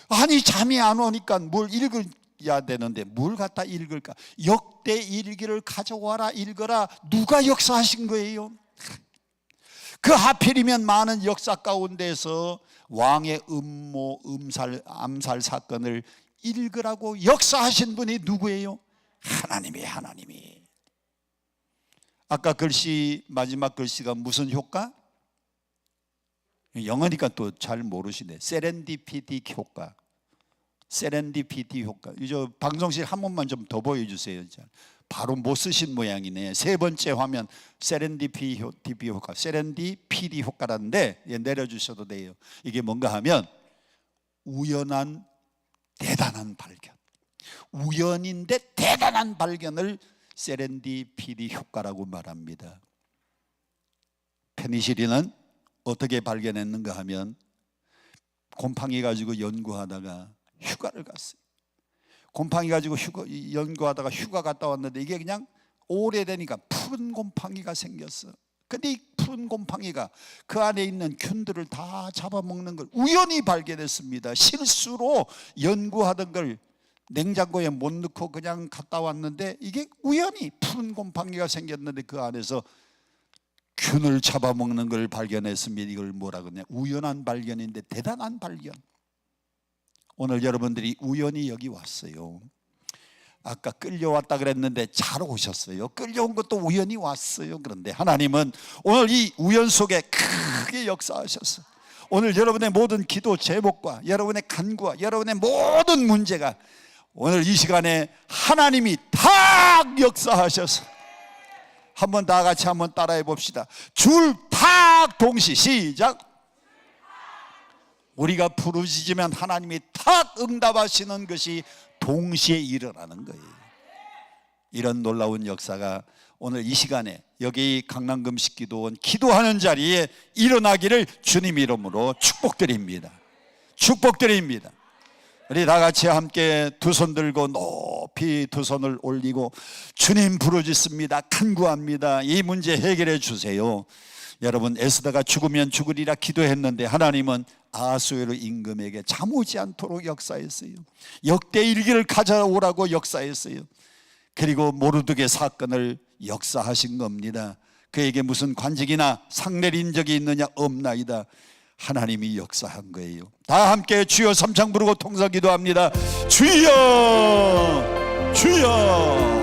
아니 잠이 안 오니까 뭘 읽어야 되는데 뭘 갖다 읽을까? 역대 일기를 가져와라 읽어라. 누가 역사하신 거예요? 그 하필이면 많은 역사 가운데서 왕의 음모, 암살 사건을 읽으라고 역사하신 분이 누구예요? 하나님이. 아까 글씨, 마지막 글씨가 무슨 효과? 영어니까 또 잘 모르시네. 세렌디피티 효과. 세렌디피티 효과. 저 방송실 한 번만 좀 더 보여주세요. 바로 못 쓰신 모양이네. 세 번째 화면 세렌디피 효과, 세렌디피디 효과라는데 내려주셔도 돼요. 이게 뭔가 하면 우연한 대단한 발견, 우연인데 대단한 발견을 세렌디피디 효과라고 말합니다. 페니실린은 어떻게 발견했는가 하면 곰팡이 가지고 연구하다가 휴가를 갔어요. 곰팡이 가지고 연구하다가 휴가 갔다 왔는데 이게 그냥 오래되니까 푸른 곰팡이가 생겼어. 근데 이 푸른 곰팡이가 그 안에 있는 균들을 다 잡아먹는 걸 우연히 발견했습니다. 실수로 연구하던 걸 냉장고에 못 넣고 그냥 갔다 왔는데 이게 우연히 푸른 곰팡이가 생겼는데 그 안에서 균을 잡아먹는 걸 발견했습니다. 이걸 뭐라 그러냐? 우연한 발견인데 대단한 발견. 오늘 여러분들이 우연히 여기 왔어요. 아까 끌려왔다 그랬는데 잘 오셨어요. 끌려온 것도 우연히 왔어요. 그런데 하나님은 오늘 이 우연 속에 크게 역사하셨어요. 오늘 여러분의 모든 기도 제목과 여러분의 간구와 여러분의 모든 문제가 오늘 이 시간에 하나님이 탁 역사하셔서 한번 다 같이 한번 따라해 봅시다. 줄 탁 동시 시작. 우리가 부르짖으면 하나님이 탁 응답하시는 것이 동시에 일어나는 거예요. 이런 놀라운 역사가 오늘 이 시간에 여기 강남금식기도원 기도하는 자리에 일어나기를 주님 이름으로 축복드립니다. 축복드립니다. 우리 다 같이 함께 두 손 들고 높이 두 손을 올리고 주님 부르짖습니다. 간구합니다. 이 문제 해결해 주세요. 여러분 에스더가 죽으면 죽으리라 기도했는데 하나님은 아하수에르 임금에게 잠 오지 않도록 역사했어요. 역대 일기를 가져오라고 역사했어요. 그리고 모르드게 사건을 역사하신 겁니다. 그에게 무슨 관직이나 상 내린 적이 있느냐? 없나이다. 하나님이 역사한 거예요. 다 함께 주여 삼창 부르고 통성 기도합니다. 주여 주여